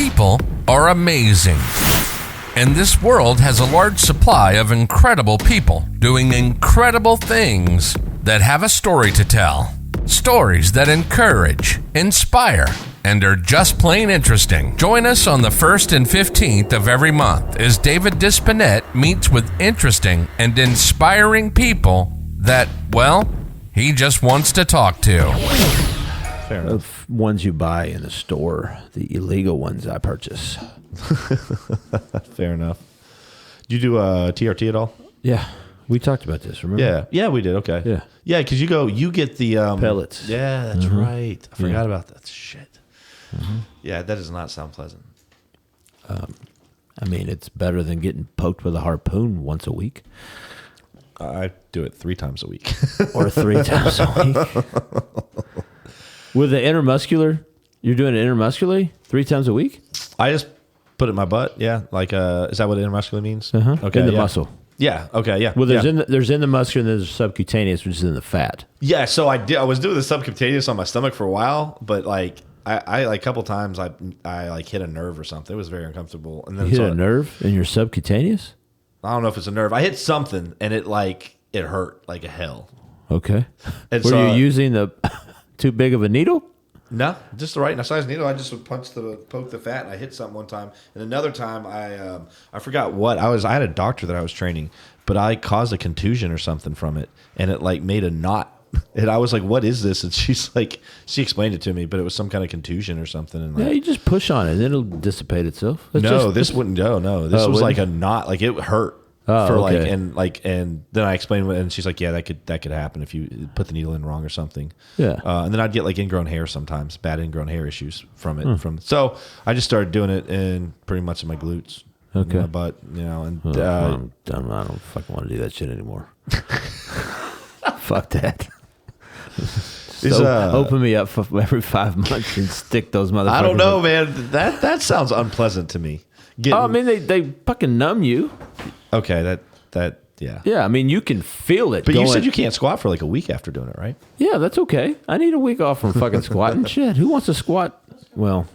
People are amazing. And this world has a large supply of incredible people doing incredible things that have a story to tell. Stories that encourage, inspire, and are just plain interesting. Join us on the 1st and 15th of every month as David Disponett meets with interesting and inspiring people that, well, he just wants to talk to. Fair enough. Of ones you buy in the store, the illegal ones I purchase. Fair enough. Do you do TRT at all? Yeah. We talked about this, remember? Yeah. Yeah, we did. Okay. Yeah. Yeah, because you get the... pellets. Yeah, that's right. I forgot about that. Shit. Yeah, that does not sound pleasant. I mean, it's better than getting poked with a harpoon once a week. I do it 3 times a week. Or 3 times a week. With the intermuscular, you're doing it intermuscularly 3 times a week? I just put it in my butt. Yeah. Like, is that what intermuscular means? Okay. In the muscle. Yeah. Okay. Yeah. Well, there's yeah. there's in the muscular and there's subcutaneous, which is in the fat. Yeah. So I was doing the subcutaneous on my stomach for a while, but like I like a couple times I like hit a nerve or something. It was very uncomfortable. And then You hit a nerve in your subcutaneous? I don't know if it's a nerve. I hit something and it hurt like a hell. Okay. And Were so, you using the too big of a needle? No, just the right size needle. I just would poke the fat, and I hit something one time. And another time, I forgot what I had a doctor that I was training, but I caused a contusion or something from it, and it like made a knot. And I was like, "What is this?" And she's like, she explained it to me, but it was some kind of contusion or something. And like, Yeah, you just push on it, and it'll dissipate itself. this wouldn't go. No, this was like a knot. Like it hurt. Okay. And then I explained what, and she's like, yeah, that could happen if you put the needle in wrong or something. Yeah. And then I'd get like ingrown hair sometimes, bad ingrown hair issues from it. So I just started doing it in pretty much in my glutes. Okay. My butt, and I'm done. I don't fucking want to do that shit anymore. Fuck that. Open me up for every 5 months and stick those motherfuckers. I don't know, man. That sounds unpleasant to me. I mean, they fucking numb you. Okay, that yeah. Yeah, I mean, you can feel it. But you said you can't squat for like a week after doing it, right? Yeah, that's okay. I need a week off from fucking squatting. Shit, who wants to squat? Well,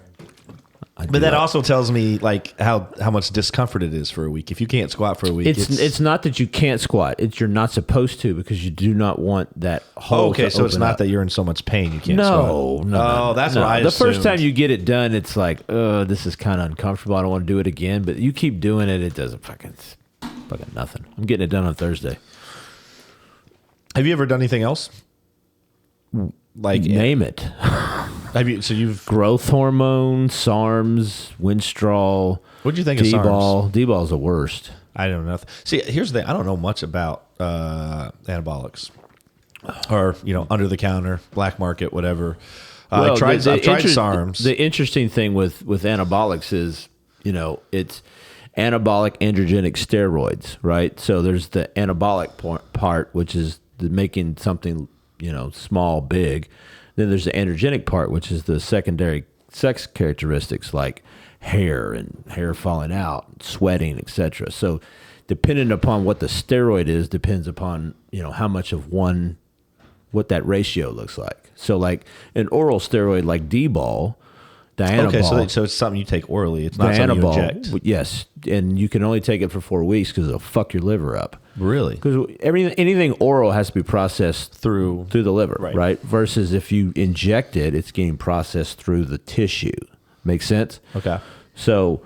but that also tells me like how much discomfort it is for a week. If you can't squat for a week, it's not that you can't squat. It's you're not supposed to because you do not want that hole. Okay, so it's not that you're in so much pain you can't squat. No. That's what I assumed. The first time you get it done, it's like, this is kind of uncomfortable. I don't want to do it again. But you keep doing it, it doesn't fucking nothing. I'm getting it done on Thursday. Have you ever done anything else? Like name it. Have you? So you've growth hormone, SARMs, Winstrol. What'd you think of SARMs? D-ball's the worst. I don't know. See, here's the thing. I don't know much about anabolics, or under the counter, black market, whatever. I've tried SARMs. The interesting thing with anabolics is, it's anabolic androgenic steroids, right? So there's the anabolic part, which is making something, small, big. Then there's the androgenic part, which is the secondary sex characteristics like hair and hair falling out, sweating, etc. So depending upon what the steroid is, depends upon, how much of one, what that ratio looks like. So like an oral steroid like D-ball, Dianabol. Okay, so it's something you take orally. It's not something you inject. Yes, and you can only take it for 4 weeks because it'll fuck your liver up. Really? Because anything oral has to be processed through the liver, right? Versus if you inject it, it's getting processed through the tissue. Make sense? Okay. So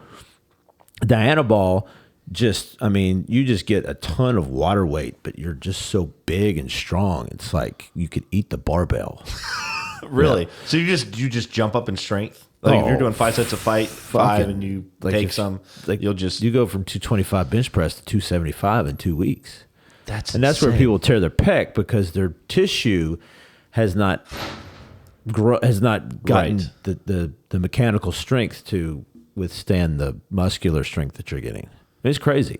Dianabol, you just get a ton of water weight, but you're just so big and strong. It's like you could eat the barbell. Really? Yeah. So you just jump up in strength? Like if you're doing 5 sets of five and you take some, you go from 225 bench press to 275 in 2 weeks. That's where people tear their pec because their tissue has not gotten the mechanical strength to withstand the muscular strength that you're getting. It's crazy.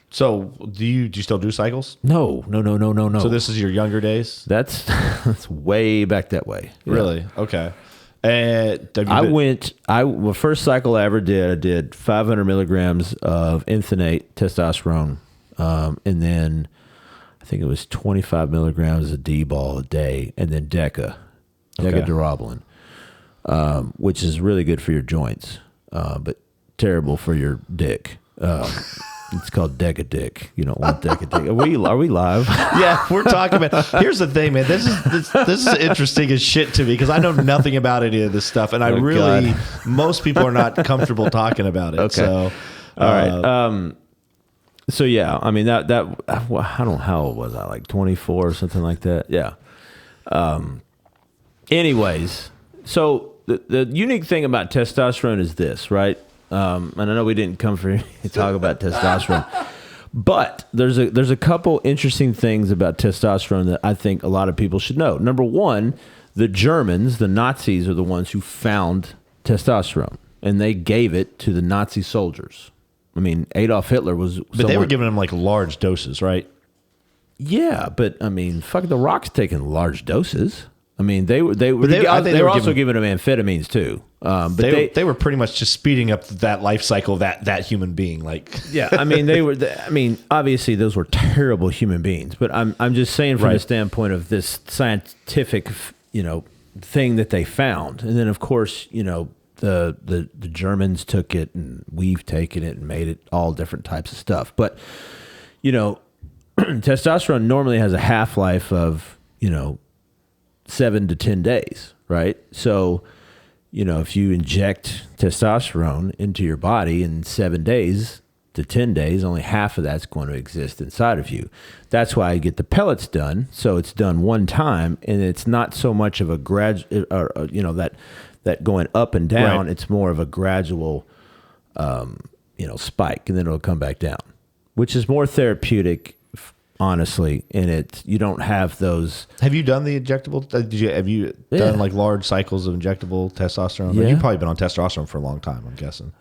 So do you still do cycles? No. So this is your younger days? That's way back that way. Really? Yeah. Okay. My first cycle I ever did, I did 500 milligrams of inthanate testosterone, and then I think it was 25 milligrams of D-ball a day, and then decadurabolin, which is really good for your joints. but terrible for your dick. It's called Decadick. You don't want Decadick. Are we live? Yeah, we're talking about. Here's the thing, man. This is interesting as shit to me because I know nothing about any of this stuff, and most people are not comfortable talking about it. Okay. So, all right. So yeah, I mean that I don't know, how old was I? Like 24 or something like that. Yeah. Anyways, so the unique thing about testosterone is this, right? And I know we didn't come for to talk about testosterone, but there's a couple interesting things about testosterone that I think a lot of people should know. Number one, the Germans, the Nazis, are the ones who found testosterone, and they gave it to the Nazi soldiers. I mean, Adolf Hitler was... But they were giving them like large doses, right? Yeah, but I mean, fuck, the Rock's taking large doses. I mean, they were also giving them amphetamines too. But they were pretty much just speeding up that life cycle of that human being. Like, yeah, I mean, obviously those were terrible human beings, but I'm just saying from the standpoint of this scientific, thing that they found, and then of course, the Germans took it, and we've taken it and made it all different types of stuff. But testosterone normally has a half-life of 7 to 10 days, right? So, if you inject testosterone into your body in 7 days to 10 days, only half of that's going to exist inside of you. That's why I get the pellets done. So it's done one time, and it's not so much of a that going up and down. Right. It's more of a gradual, spike, and then it'll come back down, which is more therapeutic. Honestly, and you don't have those. Have you done the injectable? Have you done like large cycles of injectable testosterone? Yeah. You've probably been on testosterone for a long time, I'm guessing.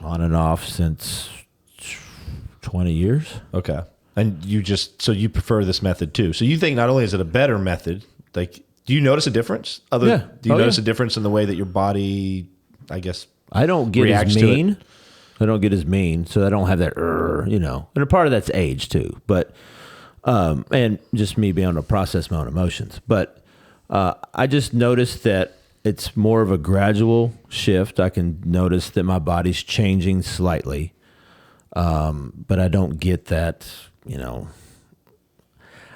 On and off since 20 years. Okay. And you prefer this method too. So you think not only is it a better method, like, do you notice a difference? Do you notice a difference in the way that your body, I guess, I don't get as mean. I don't get as mean, so I don't have that, and a part of that's age too, but, and just me being able to process my own emotions. But I just noticed that it's more of a gradual shift. I can notice that my body's changing slightly, but I don't get that, I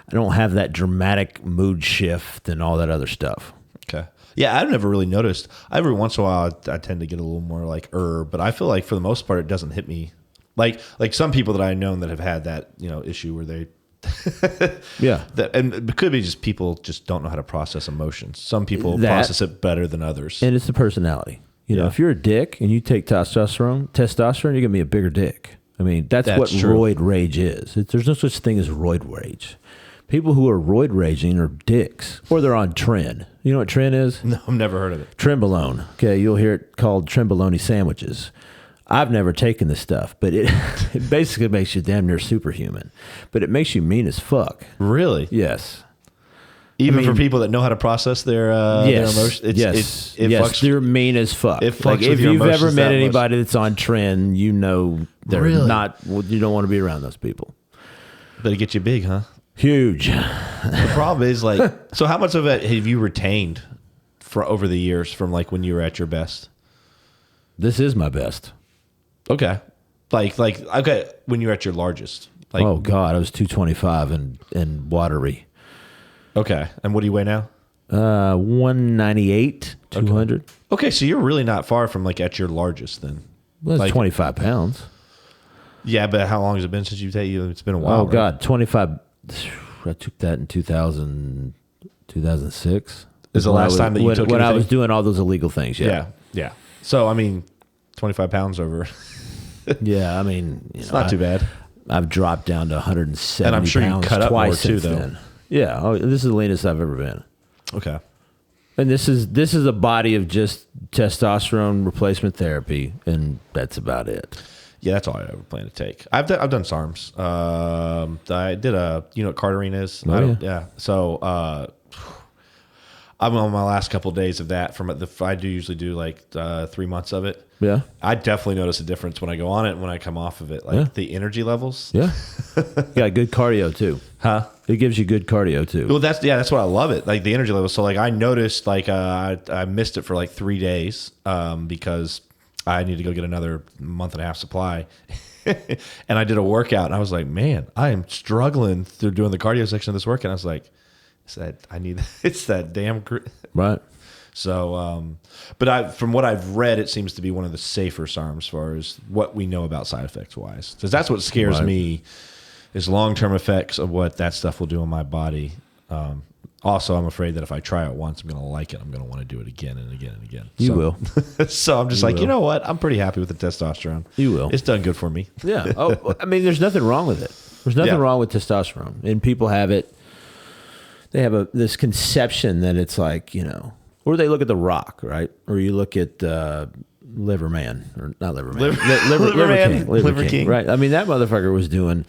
don't have that dramatic mood shift and all that other stuff. Okay. Yeah, I've never really noticed. Every once in a while, I tend to get a little more like but I feel like for the most part, it doesn't hit me. Like some people that I've known that have had that issue where they, and it could be just people just don't know how to process emotions. Some people process it better than others, and it's the personality. If you're a dick and you take testosterone, you're gonna be a bigger dick. I mean, that's what true. Roid rage is. There's no such thing as roid rage. People who are roid raging are dicks, or they're on Tren. You know what Tren is? No, I've never heard of it. Trenbolone. Okay, you'll hear it called Trenbolone sandwiches. I've never taken this stuff, but it basically makes you damn near superhuman. But it makes you mean as fuck. Really? Yes. Even for people that know how to process their emotions? Yes. Fucks, they're mean as fuck. It fucks if you've ever met anybody much. that's on Tren, they're not, you don't want to be around those people. But it gets you big, huh? Huge. The problem is so how much of it have you retained for over the years from like when you were at your best? This is my best. Okay. Okay, when you were at your largest. Oh God, I was 225 and watery. Okay. And what do you weigh now? 198, 200. Okay, so you're really not far from at your largest then. Well, that's 25 pounds. Yeah, but how long has it been since you've taken? It's been a while. Oh God, 25. I took that in 2006. Is the last time that you took it? When I was doing all those illegal things, yeah. Yeah. So, 25 pounds over. Yeah, it's not too bad. I've dropped down to 170 and I'm sure pounds you cut up twice more too, since though. then. Yeah, this is the leanest I've ever been. Okay. And this is a body of just testosterone replacement therapy, and that's about it. Yeah, that's all I ever plan to take. I've done SARMs. I did what Carterine is? Yeah. So I'm on my last couple of days of that. I do usually do 3 months of it. Yeah. I definitely notice a difference when I go on it and when I come off of it. The energy levels. Yeah. Yeah, good cardio too. Huh? It gives you good cardio too. Well, that's what I love it. The energy levels. So I noticed I missed it for 3 days because I need to go get another month and a half supply. And I did a workout, and I was like, man, I am struggling through doing the cardio section of this workout. I was like, it's that damn Right. So, but from what I've read, it seems to be one of the safer SARMs as far as what we know about side effects wise. Because that's what scares me, is long-term effects of what that stuff will do on my body. Also, I'm afraid that if I try it once, I'm going to like it. I'm going to want to do it again and again and again. You will. So I'm just you know what? I'm pretty happy with the testosterone. You will. It's done good for me. Yeah. Oh, I mean, there's nothing wrong with it. There's nothing wrong with testosterone. And people have it. They have this conception that it's like, or they look at The Rock, right? Or you look at Liverman, or not Liverman. Liver King. Right. I mean, that motherfucker was doing...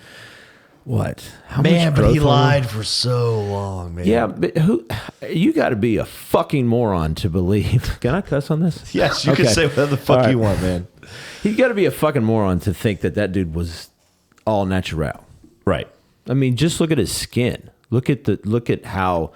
What? How much but he lied for so long, man. Yeah, but you got to be a fucking moron to believe. Can I cuss on this? Yes, you can say whatever the fuck you want, man. You got to be a fucking moron to think that dude was all natural. Right. I mean, just look at his skin. Look at how.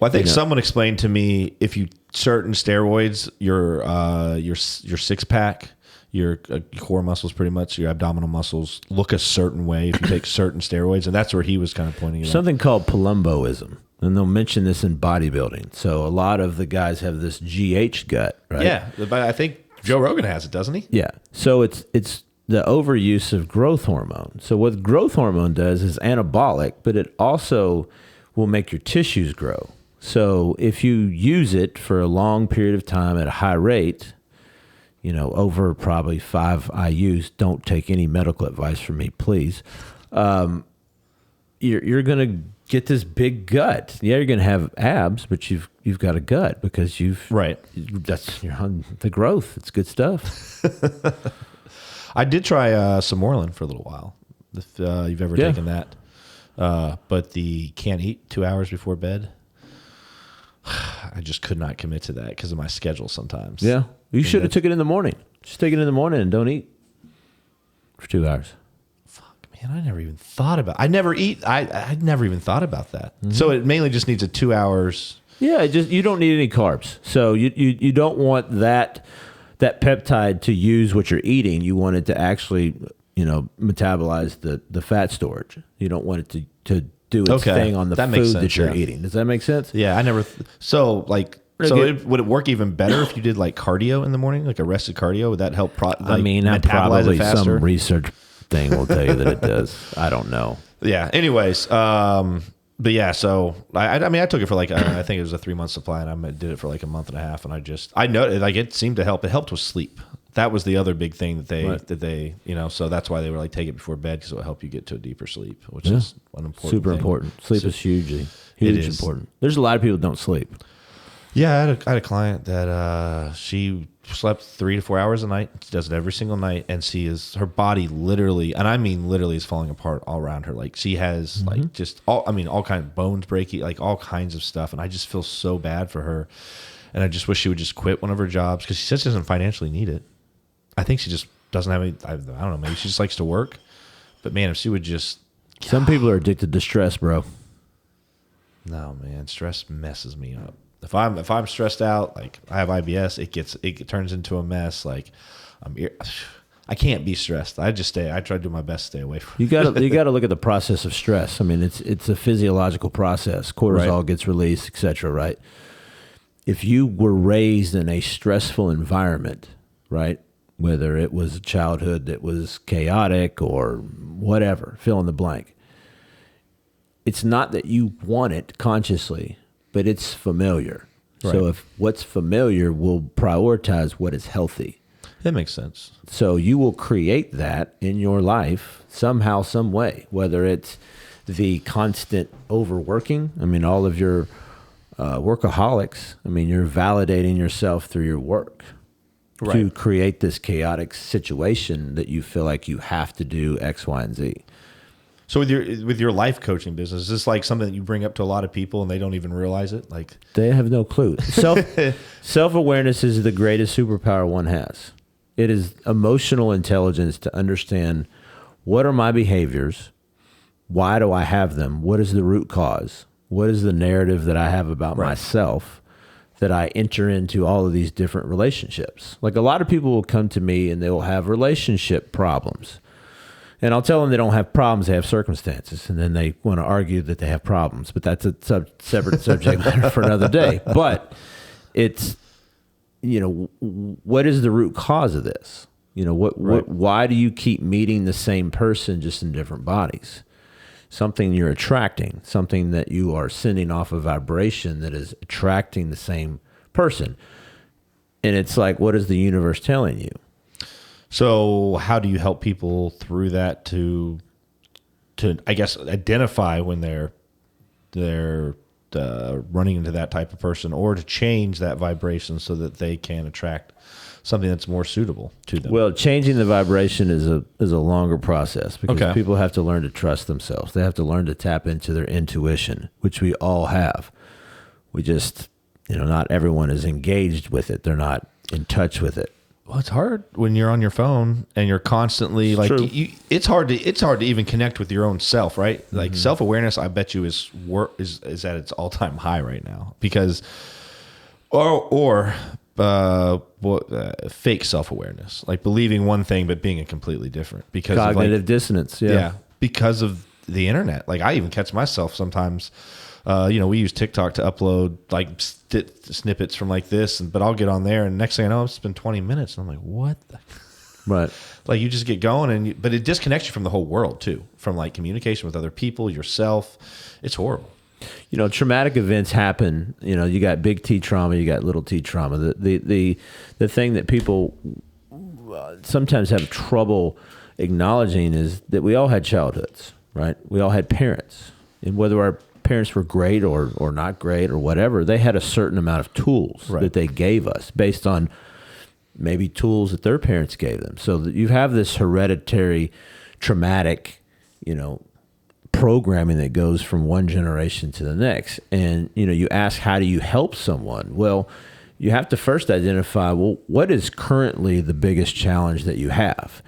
Well, I think someone explained to me, if you certain steroids, your six pack, your core muscles, pretty much your abdominal muscles, look a certain way if you take certain steroids, and that's where he was kind of pointing it out. Something called Palumboism, and they'll mention this in bodybuilding. So a lot of the guys have this GH gut, right? Yeah, but I think Joe Rogan has it, doesn't he? Yeah. So it's the overuse of growth hormone. So what growth hormone does is anabolic, but it also will make your tissues grow. So if you use it for a long period of time at a high rate, over probably 5 IUs, don't take any medical advice from me, please. You're going to get this big gut. Yeah, you're going to have abs, but you've got a gut because that's the growth. It's good stuff. I did try Samorlin for a little while, if you've ever taken that. But the can't eat 2 hours before bed, I just could not commit to that because of my schedule sometimes. Yeah. You should have took it in the morning. Just take it in the morning and don't eat for 2 hours. Fuck, man, I never even thought about I never even thought about that. Mm-hmm. So it mainly just needs a 2 hours. Yeah, you don't need any carbs. So you don't want that peptide to use what you're eating. You want it to actually, metabolize the fat storage. You don't want it to do its thing on the food that you're eating. Does that make sense? Yeah, I never would it work even better if you did like cardio in the morning, like arrested cardio? Would that help probably some research thing will tell you that it does. I don't know. Yeah. Anyways, but yeah, so I took it for I think it was a 3 month supply, and I did it for like a month and a half, and I noticed it seemed to help. It helped with sleep. That was the other big thing that they so that's why they were like, take it before bed because it will help you get to a deeper sleep, which is an important super thing. Important. Sleep is hugely important. There's a lot of people who don't sleep. Yeah, I had a client that she slept 3 to 4 hours a night. She does it every single night, and her body literally, and I mean literally, is falling apart all around her. Like she has like just all kinds of bones breaking, like all kinds of stuff, and I just feel so bad for her. And I just wish she would just quit one of her jobs because she says she doesn't financially need it. I think she just doesn't have any. I don't know. Maybe she just likes to work. But man, if she would just. Some people are addicted to stress, bro. No, man, stress messes me up. If I'm stressed out, like I have IBS, it turns into a mess. Like I can't be stressed. I try to do my best to stay away from it. You got to look at the process of stress. I mean, it's a physiological process. Cortisol gets released, etc. Right? If you were raised in a stressful environment, right? Whether it was a childhood that was chaotic or whatever, fill in the blank. It's not that you want it consciously, but it's familiar. Right. So if what's familiar will prioritize what is healthy. That makes sense. So you will create that in your life somehow, some way, whether it's the constant overworking. I mean, all of your workaholics, you're validating yourself through your work. Right. To create this chaotic situation that you feel like you have to do X, Y, and Z. So with your life coaching business, is this like something that you bring up to a lot of people and they don't even realize it? Like they have no clue. Self-awareness is the greatest superpower one has. It is emotional intelligence to understand what are my behaviors, why do I have them, what is the root cause, what is the narrative that I have about myself. that I enter into all of these different relationships. Like a lot of people will come to me and they will have relationship problems. And I'll tell them they don't have problems, they have circumstances. And then they want to argue that they have problems. But that's a separate subject matter for another day. But it's, what is the root cause of this? Why do you keep meeting the same person just in different bodies? Something you're attracting, something that you are sending off a vibration that is attracting the same person. And it's like, what is the universe telling you? So how do you help people through that to I guess, identify when they're running into that type of person, or to change that vibration so that they can attract something that's more suitable to them? Well, changing the vibration is a longer process, because people have to learn to trust themselves. They have to learn to tap into their intuition, which we all have. We just, not everyone is engaged with it. They're not in touch with it. Well, it's hard when you're on your phone and you're constantly it's hard to even connect with your own self, right? Like self-awareness, I bet you is at its all-time high right now, because fake self-awareness, like believing one thing but being a completely different, because cognitive dissonance. Yeah, because of the internet. Like I even catch myself sometimes. We use TikTok to upload like snippets from like this, but I'll get on there, and next thing I know, it's been 20 minutes, and I'm like, what? Right. Like you just get going, but it disconnects you from the whole world too, from like communication with other people, yourself. It's horrible. Traumatic events happen. You got big T trauma, you got little T trauma. The thing that people sometimes have trouble acknowledging is that we all had childhoods, right? We all had parents, and whether our parents were great or not great or whatever, they had a certain amount of tools that they gave us based on maybe tools that their parents gave them. So that you have this hereditary traumatic, programming that goes from one generation to the next. And, you ask, how do you help someone? Well, you have to first identify, what is currently the biggest challenge that you have?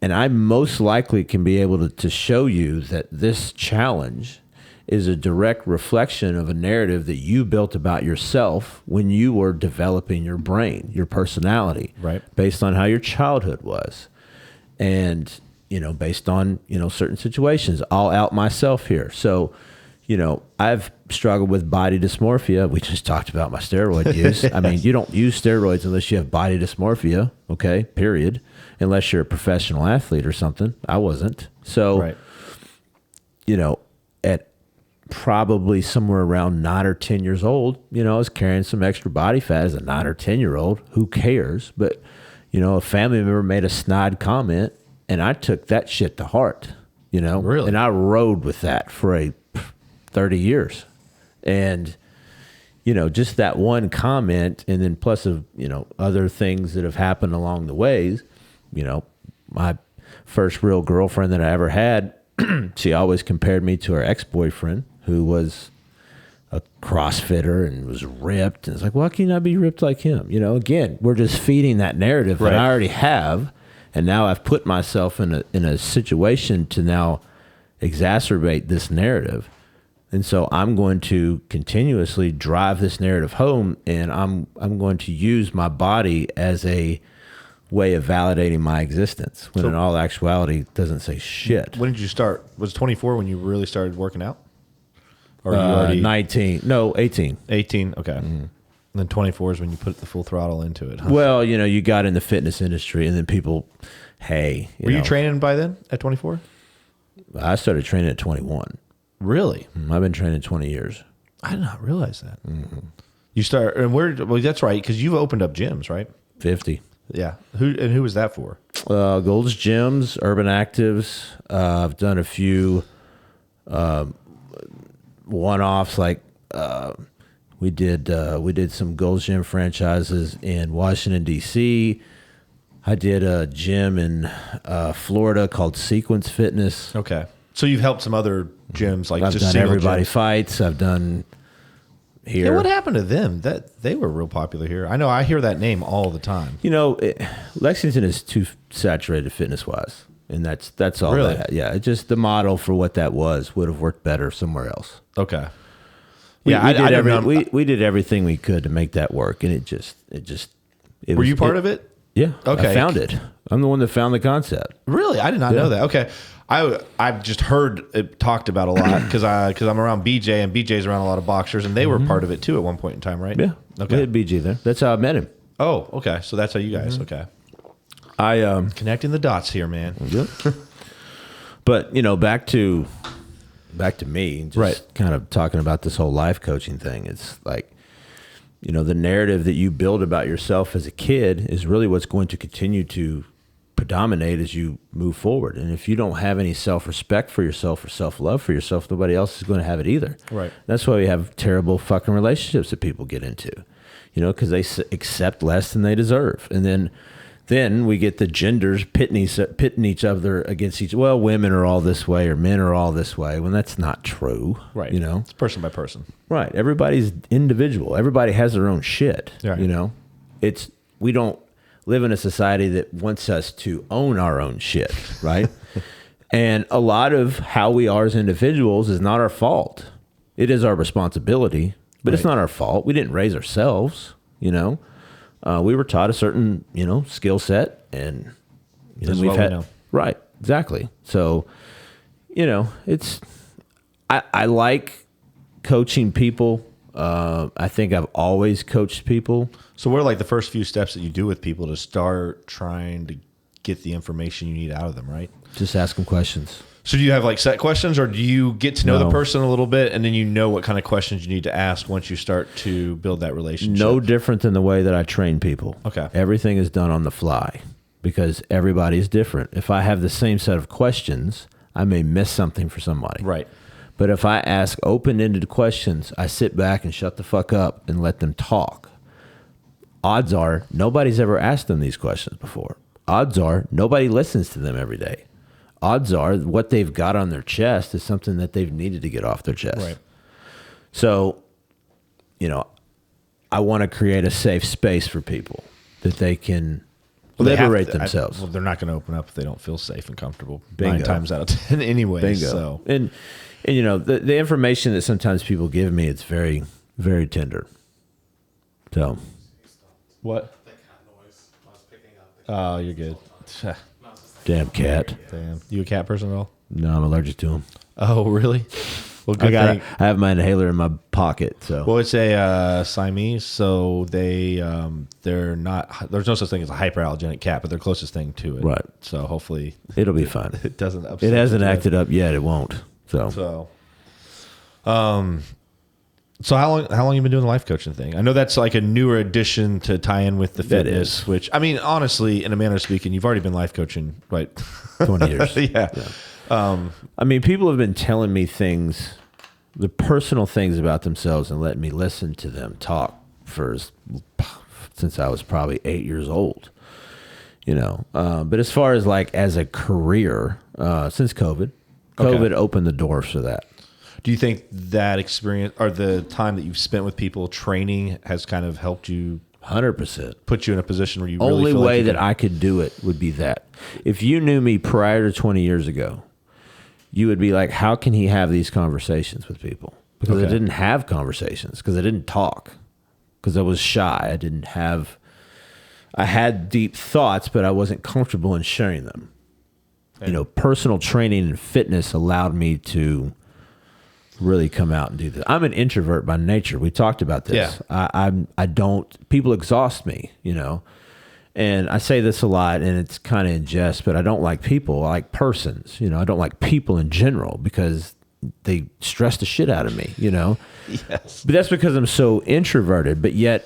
And I most likely can be able to show you that this challenge is a direct reflection of a narrative that you built about yourself when you were developing your brain, your personality, right, based on how your childhood was. And, based on, certain situations. I'll out myself here. So, I've struggled with body dysmorphia. We just talked about my steroid use. I mean, you don't use steroids unless you have body dysmorphia, okay, period, unless you're a professional athlete or something. I wasn't. So, at probably somewhere around 9 or 10 years old, I was carrying some extra body fat as a 9 or 10-year-old. Who cares? But, a family member made a snide comment, and I took that shit to heart, Really? And I rode with that for 30 years. And, just that one comment, and then plus of, other things that have happened along the ways, my first real girlfriend that I ever had, she always compared me to her ex-boyfriend, who was a CrossFitter and was ripped. And it's like, why can you not be ripped like him? Again, we're just feeding that narrative that I already have. And now I've put myself in a situation to now exacerbate this narrative. And so I'm going to continuously drive this narrative home, and I'm going to use my body as a way of validating my existence, when in all actuality it doesn't say shit. When did you start? Was it 24 when you really started working out? Or you already 19? No, 18. 18, okay. Mm-hmm. And then 24 is when you put the full throttle into it, huh? Well, you got in the fitness industry, and then people, hey. Were you training by then at 24? I started training at 21. Really? I've been training 20 years. I did not realize that. Mm-hmm. You start, and well, that's right, because you've opened up gyms, right? 50. Yeah. Who was that for? Gold's Gyms, Urban Actives. I've done a few one-offs, like we did some Gold's Gym franchises in Washington, D.C. I did a gym in Florida called Sequence Fitness. Okay. So you've helped some other gyms, like I've just done Everybody gyms. Fights. I've done here. Yeah, what happened to them? That they were real popular here. I know. I hear that name all the time. Lexington is too saturated fitness-wise, and that's all. Really? Yeah. It's just the model for what that was would have worked better somewhere else. Okay. We did everything we could to make that work, and Were you part of it? Yeah. Okay. I found it. I'm the one that found the concept. Really? I did not know that. Okay. I've just heard it talked about a lot because I'm around BJ, and BJ's around a lot of boxers, and they were part of it too at one point in time, right? Yeah. Okay. We had BJ there. That's how I met him. Oh, okay. So that's how you guys. Okay. I Connecting the dots here, man. Yep. But back to me, just right. kind of talking about this whole life coaching thing. It's like, the narrative that you build about yourself as a kid is really what's going to continue to predominate as you move forward. And if you don't have any self-respect for yourself or self-love for yourself, nobody else is going to have it either. Right. That's why we have terrible fucking relationships that people get into, because they accept less than they deserve. And then we get the genders pitting each other against each. Well, women are all this way, or men are all this way. When that's not true, right? It's person by person, right? Everybody's individual. Everybody has their own shit. Right. We don't live in a society that wants us to own our own shit, right? And a lot of how we are as individuals is not our fault. It is our responsibility, but it's not our fault. We didn't raise ourselves, we were taught a certain, skill set, and we've had right, exactly. So, I like coaching people. I think I've always coached people. So what are like the first few steps that you do with people to start trying to get the information you need out of them, right? Just ask them questions. So do you have like set questions, or do you get to know the person a little bit and then you know what kind of questions you need to ask once you start to build that relationship? No different than the way that I train people. Okay. Everything is done on the fly because everybody's different. If I have the same set of questions, I may miss something for somebody. Right. But if I ask open-ended questions, I sit back and shut the fuck up and let them talk. Odds are nobody's ever asked them these questions before. Odds are nobody listens to them every day. Odds are what they've got on their chest is something that they've needed to get off their chest. Right. So, I want to create a safe space for people that they can liberate themselves. They're not going to open up if they don't feel safe and comfortable. Bingo. 9 times out of 10 anyway. Bingo. So. And the information that sometimes people give me, it's very, very tender. So. What? Oh, you're good. Damn cat. Damn. You a cat person at all? No, I'm allergic to them. Oh, really? Well, good thing. I have my inhaler in my pocket. So. Well, it's a Siamese, so they're not. There's no such thing as a hyperallergenic cat, but they're closest thing to it. Right. So hopefully it'll be fine. It doesn't upset. It hasn't acted up yet. It won't. So how long you been doing the life coaching thing? I know that's like a newer addition to tie in with the fitness, which I mean, honestly, in a manner of speaking, you've already been life coaching, right? 20 years. Yeah. I mean, people have been telling me things, the personal things about themselves, and letting me listen to them talk since I was probably 8 years old. But as far as like as a career, since COVID opened the doors for that. Do you think that experience or the time that you've spent with people training has kind of helped you 100% put you in a position where you only really feel way like that I could do it would be that. If you knew me prior to 20 years ago, you would be like, how can he have these conversations with people? Because I didn't have conversations, because I didn't talk, because I was shy. I had deep thoughts, but I wasn't comfortable in sharing them. Personal training and fitness allowed me to really come out and do this. I'm an introvert by nature. We talked about this. Yeah. I don't, people exhaust me, and I say this a lot, and it's kind of in jest, but I don't like people. I like persons, I don't like people in general because they stress the shit out of me, Yes. But that's because I'm so introverted, but yet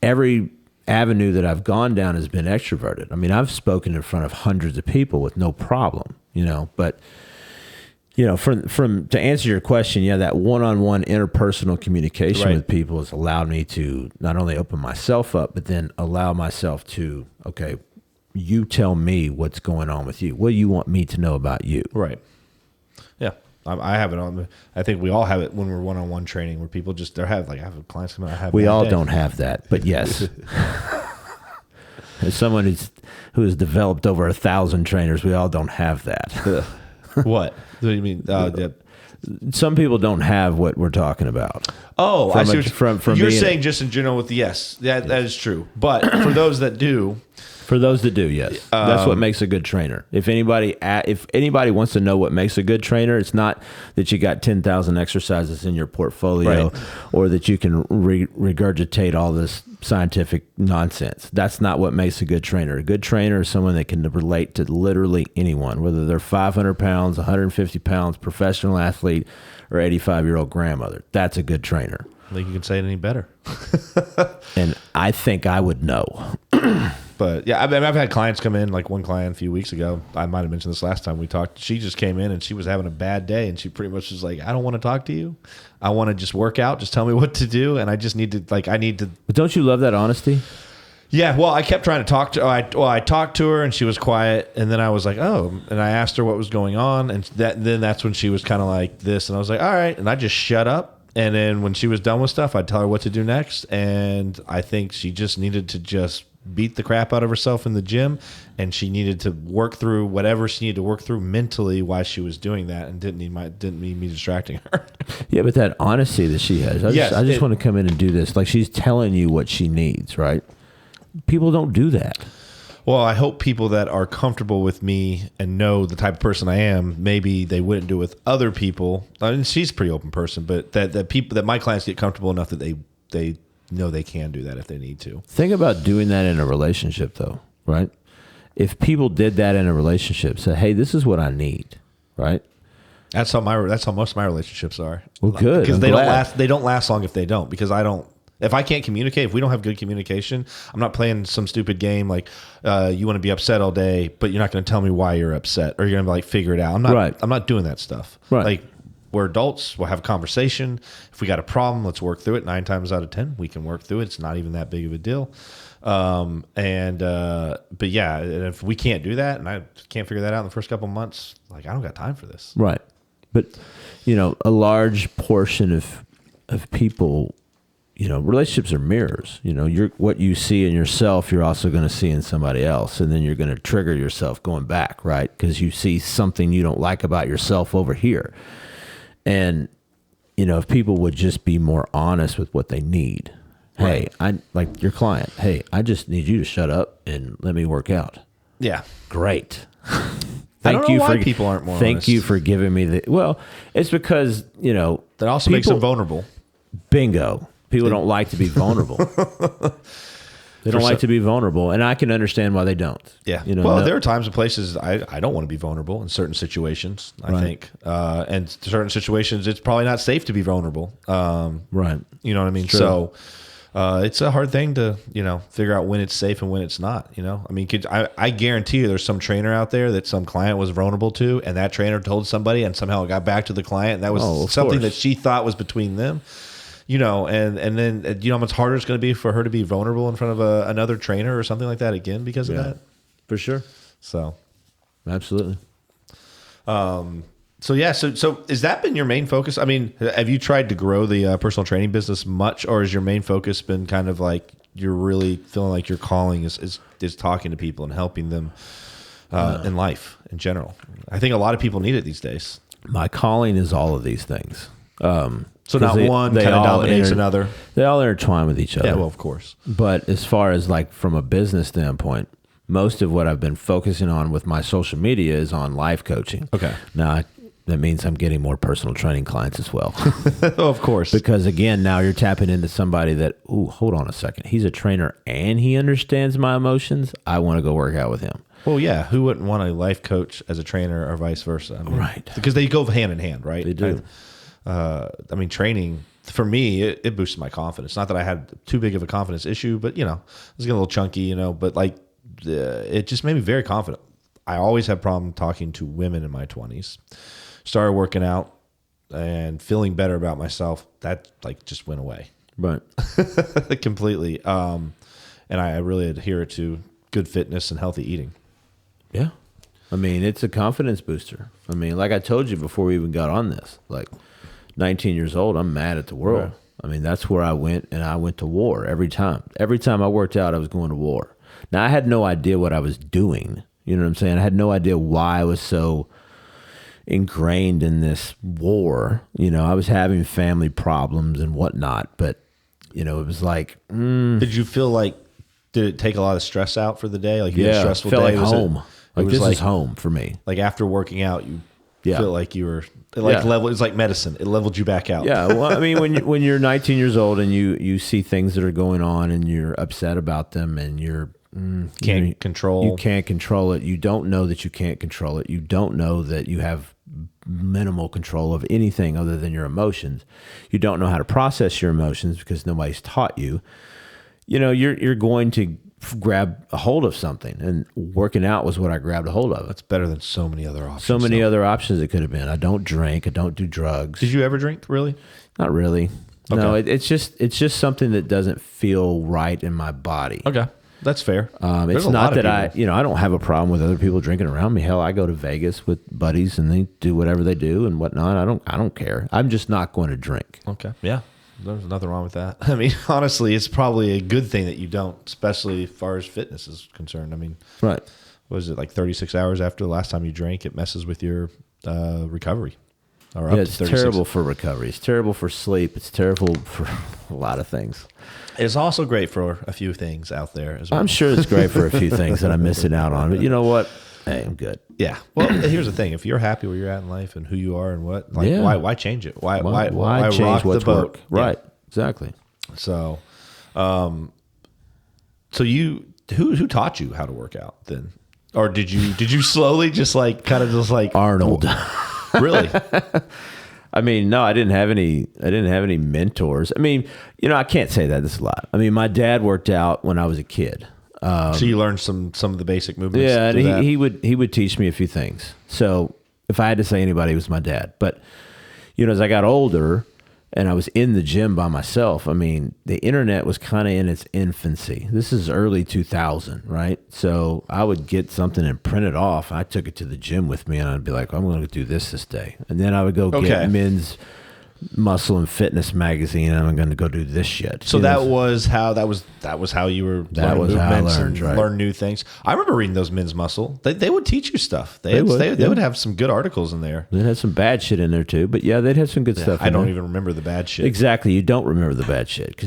every avenue that I've gone down has been extroverted. I mean, I've spoken in front of hundreds of people with no problem, but from to answer your question, that one-on-one interpersonal communication with people has allowed me to not only open myself up, but then allow myself to, okay, you tell me what's going on with you. What do you want me to know about you? Right. Yeah. I have it on. I think we all have it when we're one-on-one training where people just, I have clients come out. We all don't have that, but yes. As someone who has developed over 1,000 trainers, we all don't have that. What? What do you mean? Some people don't have what we're talking about. Oh, I see. From you're being, saying just in general with yes, that is true. But for those that do, yes, that's what makes a good trainer. If anybody wants to know what makes a good trainer, it's not that you got 10,000 exercises in your portfolio, right, or that you can regurgitate all this scientific nonsense. That's not what makes a good trainer. A good trainer is someone that can relate to literally anyone, whether they're 500 pounds, 150 pounds, professional athlete, or 85-year-old grandmother. That's a good trainer. I think you can say it any better. And I think I would know. But yeah, I've had clients come in, like one client a few weeks ago. I might have mentioned this last time we talked. She just came in and she was having a bad day, and she pretty much was like, I don't want to talk to you. I want to just work out. Just tell me what to do. And I just need to, I need to. But don't you love that honesty? Yeah. Well, I kept trying to talk to her. I talked to her and she was quiet. And then I was like, oh, and I asked her what was going on. And then that's when she was kind of like this. And I was like, all right. And I just shut up. And then when she was done with stuff, I'd tell her what to do next. And I think she just needed to just beat the crap out of herself in the gym, and she needed to work through whatever she needed to work through mentally while she was doing that, and didn't need me distracting her. Yeah, but that honesty that she has, I just want to come in and do this. Like, she's telling you what she needs, right? People don't do that. Well, I hope people that are comfortable with me and know the type of person I am, maybe they wouldn't do it with other people. I mean, she's a pretty open person, but that my clients get comfortable enough that they know they can do that if they need to. Think about doing that in a relationship, though, right? If people did that in a relationship, say, "Hey, this is what I need," right? That's how most of my relationships are. Well, good, because they don't last. They don't last long if they don't. Because I don't. If I can't communicate, if we don't have good communication, I'm not playing some stupid game like you want to be upset all day, but you're not going to tell me why you're upset, or you're going to like figure it out. I'm not. Right. I'm not doing that stuff. Right. Like, we're adults. We'll have a conversation. If we got a problem, let's work through it. 9 times out of 10, we can work through it. It's not even that big of a deal. But yeah, and if we can't do that, and I can't figure that out in the first couple of months, like, I don't got time for this. Right. But, a large portion of people, relationships are mirrors. What you see in yourself, you're also going to see in somebody else. And then you're going to trigger yourself going back, right? Because you see something you don't like about yourself over here. And, if people would just be more honest with what they need. Right. Hey, I like your client. Hey, I just need you to shut up and let me work out. Yeah. Great. I don't know why people aren't more honest. Thank you for giving me well, it's because, that also makes them vulnerable. Bingo. People don't like to be vulnerable. They don't like to be vulnerable, and I can understand why they don't. Yeah. There are times and places I don't want to be vulnerable in certain situations, I think. And certain situations, it's probably not safe to be vulnerable. Right. You know what I mean? True. So it's a hard thing to, figure out when it's safe and when it's not, I mean, I guarantee you there's some trainer out there that some client was vulnerable to, and that trainer told somebody, and somehow it got back to the client, and that was something that she thought was between them. And then how much harder it's going to be for her to be vulnerable in front of another trainer or something like that again because of that. For sure. So, absolutely. So has that been your main focus? I mean, have you tried to grow the personal training business much, or has your main focus been kind of like you're really feeling like your calling is talking to people and helping them in life in general? I think a lot of people need it these days. My calling is all of these things. So not one kind of dominates another. They all intertwine with each other. Yeah, well, of course. But as far as like from a business standpoint, most of what I've been focusing on with my social media is on life coaching. Okay. Now, that means I'm getting more personal training clients as well. Oh, of course. Because again, now you're tapping into somebody that, hold on a second. He's a trainer and he understands my emotions. I want to go work out with him. Well, yeah. Who wouldn't want a life coach as a trainer or vice versa? I mean, right. Because they go hand in hand, right? They do. I mean, training for me, it boosted my confidence. Not that I had too big of a confidence issue, but I was getting a little chunky, but like it just made me very confident. I always had problem talking to women in my 20s. Started working out and feeling better about myself. That like just went away. Right. Completely. And I really adhere to good fitness and healthy eating. Yeah. I mean, it's a confidence booster. I mean, like I told you before we even got on this, like 19 years old, I'm mad at the world. Right. I mean, that's where I went, and I went to war every time. Every time I worked out, I was going to war. Now, I had no idea what I was doing. You know what I'm saying? I had no idea why I was so ingrained in this war. You know, I was having family problems and whatnot, but you know, it was like, Did you feel like, did it take a lot of stress out for the day? Like you had a yeah, stressful felt day? like home. Like this like, is home for me. Like after working out, you Yeah. feel like you were like Yeah. level. It's like medicine. It leveled you back out. Yeah, well, I mean, when you're 19 years old and you see things that are going on and you're upset about them and you Can't control. You can't control it. You don't know that you can't control it. You don't know that you have minimal control of anything other than your emotions. You don't know how to process your emotions because nobody's taught you. You know, you're going to grab a hold of something, and working out was what I grabbed a hold of. That's better than so many other options. So many other options it could have been. I don't drink. I don't do drugs. Did you ever drink? Really? Not really. No, Okay. it's just something that doesn't feel right in my body. Okay, that's fair. It's There's a lot not of that people. I don't have a problem with other people drinking around me. Hell, I go to Vegas with buddies and they do whatever they do and whatnot. I don't care. I'm just not going to drink. Okay. Yeah. There's nothing wrong with that. I mean, honestly, it's probably a good thing that you don't, especially as far as fitness is concerned. I mean, Right. was it like 36 hours after the last time you drank? It messes with your recovery. Or up Yeah, to it's 36. terrible for recovery. It's terrible for sleep. It's terrible for a lot of things. It's also great for a few things out there as well. I'm sure it's great for a few things that I'm missing out on. But you know what? Hey, I'm good. Yeah. Well, here's the thing: if you're happy where you're at in life and who you are and what, like, Yeah. why change it? Why change rock the what's boat? work? Right. Exactly. Yeah. So, so you who taught you how to work out then, or did you slowly just like kind of just like Arnold. really? I mean, no, I didn't have any mentors. I mean, you know, I can't say that. This is a lot. I mean, my dad worked out when I was a kid. So you learned some of the basic movements. Yeah, through that? and he would teach me a few things. So if I had to say anybody, it was my dad. But you know, as I got older and I was in the gym by myself, I mean, the internet was kind of in its infancy. This is early 2000, right? So I would get something and print it off. I took it to the gym with me, and I'd be like, I'm going to do this day. And then I would go get men's muscle and fitness magazine, and I'm going to go do this shit. So that was how you were. That was how I learned, right? Learn new things. I remember reading those men's muscle. They would teach you stuff. They would have some good articles in there. They had some bad shit in there too, but yeah, they'd have some good stuff. I in don't there. even remember the bad shit. Exactly, you don't remember the bad shit.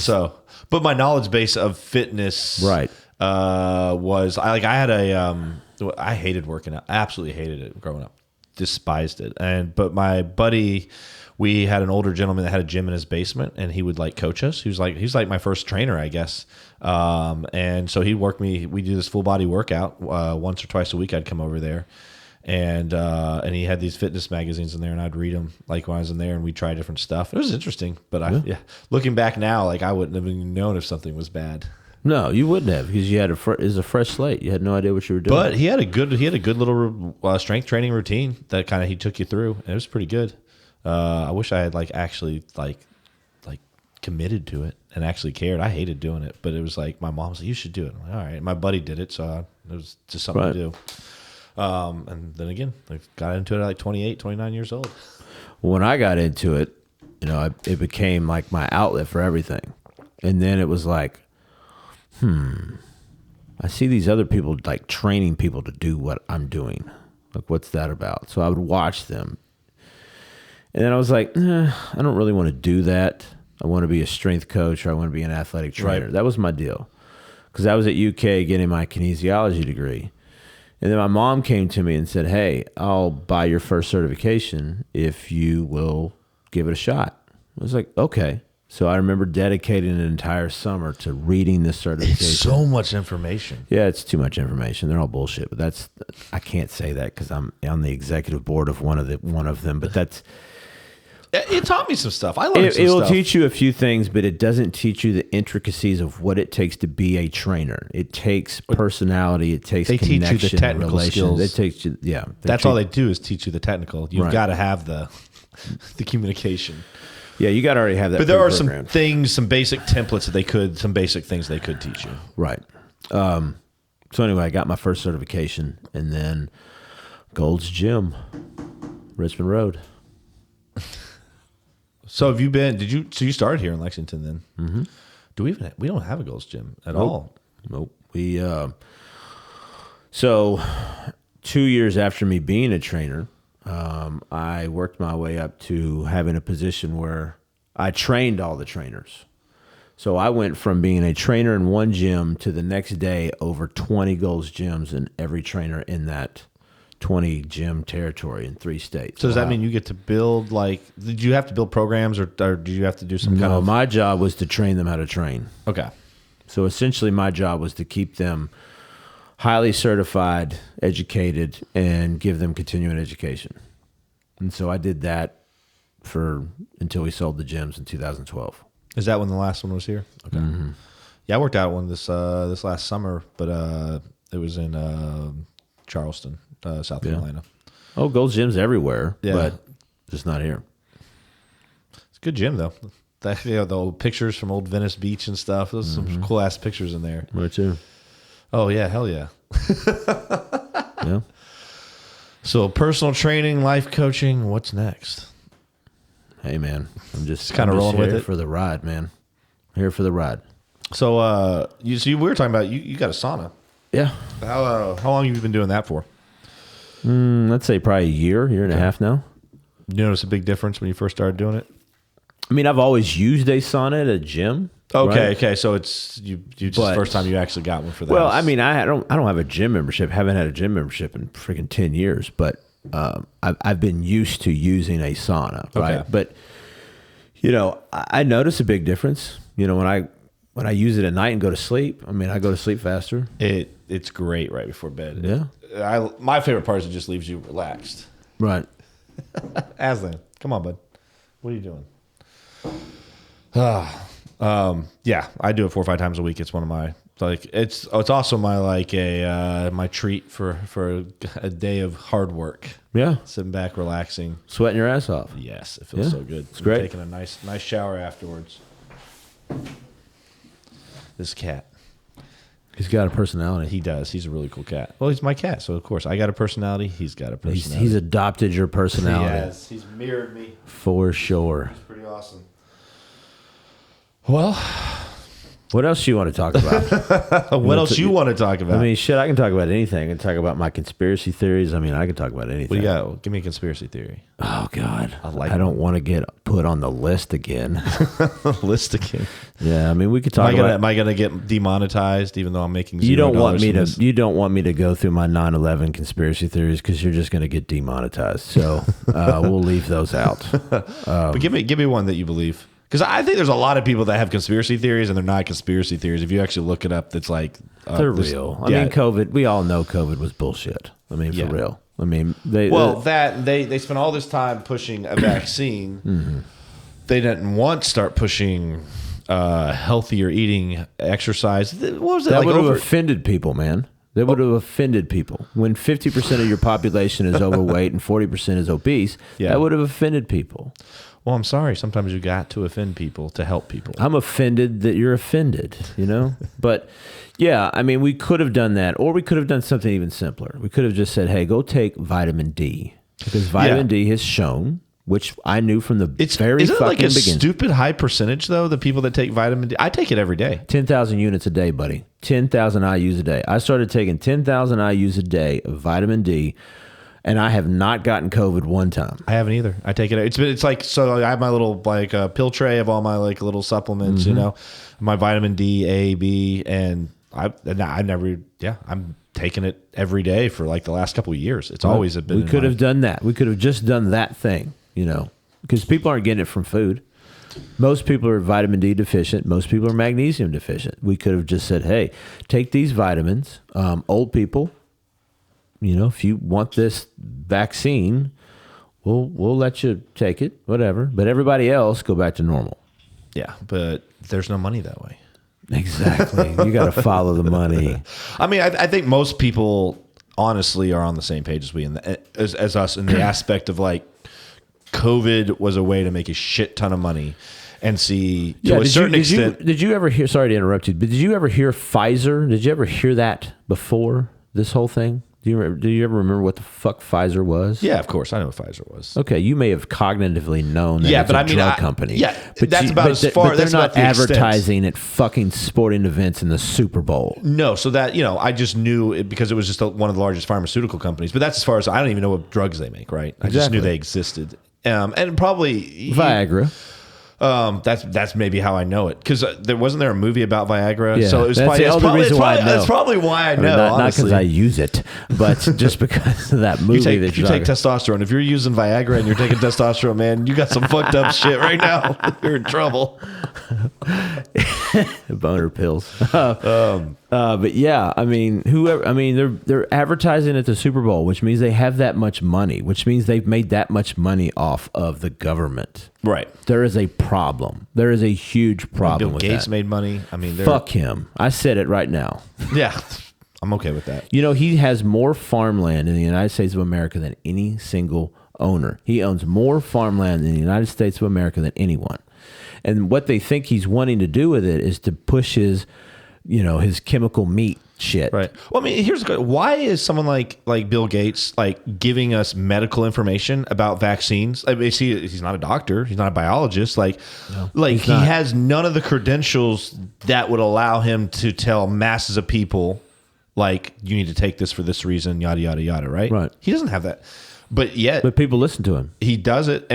But my knowledge base of fitness, Right. was I had I hated working out. I absolutely hated it growing up. Despised it. But my buddy, we had an older gentleman that had a gym in his basement, and he would like coach us. He's like my first trainer, I guess. And so he'd work me. We do this full body workout once or twice a week. I'd come over there, and he had these fitness magazines in there, and I'd read them like when I was in there, and we'd try different stuff. It was interesting, but looking back now, like I wouldn't have even known if something was bad. No, you wouldn't have, because you had it was a fresh slate. You had no idea what you were doing. But he had a good little strength training routine that kind of he took you through, and it was pretty good. I wish I had actually committed to it and actually cared. I hated doing it, but it was like my mom was like, "You should do it." I'm like, all right. My buddy did it, so it was just something to do. And then again, I got into it at 28, 29 years old. When I got into it, you know, it became like my outlet for everything. And then it was like, I see these other people like training people to do what I'm doing. Like, what's that about? So I would watch them. And then I was like, I don't really want to do that. I want to be a strength coach, or I want to be an athletic trainer. Right. That was my deal. Because I was at UK getting my kinesiology degree. And then my mom came to me and said, hey, I'll buy your first certification if you will give it a shot. I was like, okay. So I remember dedicating an entire summer to reading this certification. It's so much information. Yeah, it's too much information. They're all bullshit. But I can't say that because I'm on the executive board of one of them. But that's... It taught me some stuff. I learned some It will stuff. teach you a few things, but it doesn't teach you the intricacies of what it takes to be a trainer. It takes personality. It takes They teach connection, you the technical relations. skills. It takes you, yeah. That's all they do is teach you the technical. You've Right. got to have the communication. Yeah, you got to already have that. But there are some pre-programmed. things, some basic templates some basic things they could teach you. Right. So anyway, I got my first certification, and then Gold's Gym, Richmond Road. So have you been? So you started here in Lexington then? Mm-hmm. We don't have a Gold's Gym at all. Nope. So 2 years after me being a trainer, I worked my way up to having a position where I trained all the trainers. So I went from being a trainer in one gym to the next day over 20 Gold's gyms and every trainer in that 20 gym territory in 3 states. So does that mean you get to build, like, did you have to build programs or did you have to do some kind of? My job was to train them how to train. Okay. So essentially my job was to keep them highly certified, educated, and give them continuing education. And so I did that until we sold the gyms in 2012. Is that when the last one was here? Okay. Mm-hmm. Yeah, I worked out one this last summer, but it was in Charleston, South Carolina. Oh, Gold's Gym's everywhere, yeah, but just not here. It's a good gym though. The old pictures from old Venice Beach and stuff. There's some cool ass pictures in there. Where too? Oh yeah, hell yeah. Yeah. So personal training, life coaching. What's next? Hey man, I'm just kind of rolling with it for the ride, man. Here for the ride. So we were talking about you got a sauna. Yeah. How long have you been doing that for? Let's say probably a year and a half now. You notice a big difference when you first started doing it? I mean, I've always used a sauna at a gym. Okay, right? okay. So it's you just the first time you actually got one for that. Well, I mean, I don't have a gym membership. Haven't had a gym membership in freaking 10 years, but I've been used to using a sauna, right? Okay. But I notice a big difference. When I use it at night and go to sleep. I mean, I go to sleep faster. It's great right before bed. Yeah. My favorite part is it just leaves you relaxed. Right. Aslan, come on, bud. What are you doing? Yeah, I do it 4 or 5 times a week. It's one of my it's also my my treat for a day of hard work. Yeah. Sitting back, relaxing, sweating your ass off. Yes, it feels so good. It's great. Taking a nice shower afterwards. This cat. He's got a personality. He does. He's a really cool cat. Well, he's my cat, so of course I got a personality. He's got a personality. He's adopted your personality. Yes, he's mirrored me. For sure. It's pretty awesome. Well, what else do you want to talk about? What else you want to talk about? I mean, shit, I can talk about anything. I can talk about my conspiracy theories. I mean, I can talk about anything. What do you got? Give me a conspiracy theory. Oh, God. I don't want to get put on the list again. List again. Yeah, I mean, we could talk about... Am I going to get demonetized even though I'm making $0 You don't want me to go through my 9/11 conspiracy theories because you're just going to get demonetized. So we'll leave those out. But give me one that you believe. Because I think there's a lot of people that have conspiracy theories and they're not conspiracy theories. If you actually look it up, that's like... they're real. I mean, COVID, we all know COVID was bullshit. I mean, for real. I mean, they spent all this time pushing a vaccine. Mm-hmm. They didn't want to start pushing healthier eating, exercise. What was that? That would have offended people, man. That would have offended people. When 50% of your population is overweight and 40% is obese, that would have offended people. Well, I'm sorry. Sometimes you got to offend people to help people. I'm offended that you're offended, But, yeah, I mean, we could have done that. Or we could have done something even simpler. We could have just said, hey, go take vitamin D. Because vitamin D has shown, which I knew from the very fucking beginning. Isn't it like a stupid high percentage, though, the people that take vitamin D? I take it every day. 10,000 units a day, buddy. 10,000 IUs a day. I started taking 10,000 IUs a day of vitamin D. And I have not gotten COVID one time. I haven't either. I take it. It's like, so I have my little pill tray of all my little supplements, my vitamin D, A, B, and I'm taking it every day for like the last couple of years. It's always been. We could have done that. We could have just done that thing, because people aren't getting it from food. Most people are vitamin D deficient. Most people are magnesium deficient. We could have just said, hey, take these vitamins. Old people. If you want this vaccine, we'll let you take it, whatever. But everybody else, go back to normal. Yeah, but there's no money that way. Exactly. You got to follow the money. I mean, I think most people honestly are on the same page as we as us in the aspect of like COVID was a way to make a shit ton of money and see to a certain extent. Did you ever hear? Sorry to interrupt you, but did you ever hear Pfizer? Did you ever hear that before? This whole thing, Do you ever remember what the fuck Pfizer was? Yeah, of course. I know what Pfizer was. Okay, you may have cognitively known that it's a drug company. Yeah, that's about as far. But they're that's not about the advertising at fucking sporting events in the Super Bowl. No, so that, I just knew it because it was just one of the largest pharmaceutical companies. But that's as far as I don't even know what drugs they make, right? I just knew they existed. And probably Viagra. That's maybe how I know it, because there wasn't a movie about Viagra, Yeah, so it was that's probably the only reason why I know. That's probably why I know. Not honestly. because I use it, but just because of that movie. You take testosterone. If you're using Viagra and you're taking testosterone, man, you got some fucked up shit right now. You're in trouble. Boner pills. But yeah, I mean, they're advertising at the Super Bowl, which means they have that much money, which means they've made that much money off of the government. Right. There is a problem. There is a huge problem with that. Bill Gates made money. I mean, fuck him. I said it right now. Yeah, I'm okay with that. He has more farmland in the United States of America than any single owner. He owns more farmland in the United States of America than anyone. And what they think he's wanting to do with it is to push his chemical meat shit. Right. Well, I mean, here's the question. Why is someone like Bill Gates giving us medical information about vaccines? I mean, he's not a doctor. He's not a biologist. He has none of the credentials that would allow him to tell masses of people, you need to take this for this reason, yada, yada, yada, right? Right. He doesn't have that. But people listen to him. He does it.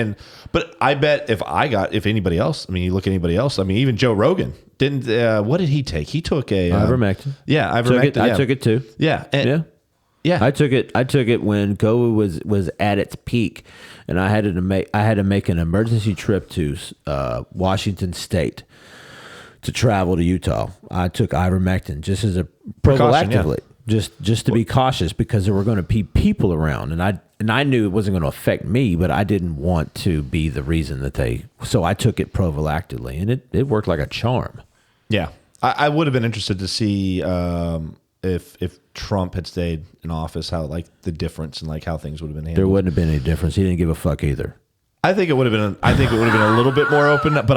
But I bet if anybody else, you look at anybody else, even Joe Rogan didn't, what did he take? He took a Ivermectin. Yeah, Ivermectin. I took it too. Yeah. Yeah. I took it when COVID was at its peak, and I had to make an emergency trip to Washington State to travel to Utah. I took Ivermectin just as a prophylactically. Just to be cautious, because there were going to be people around, and I knew it wasn't going to affect me, but I didn't want to be the reason so I took it prophylactically, and it worked like a charm. Yeah. I would have been interested to see if Trump had stayed in office, how the difference and how things would have been handled. There wouldn't have been any difference. He didn't give a fuck either. I think it would have been a little bit more open, but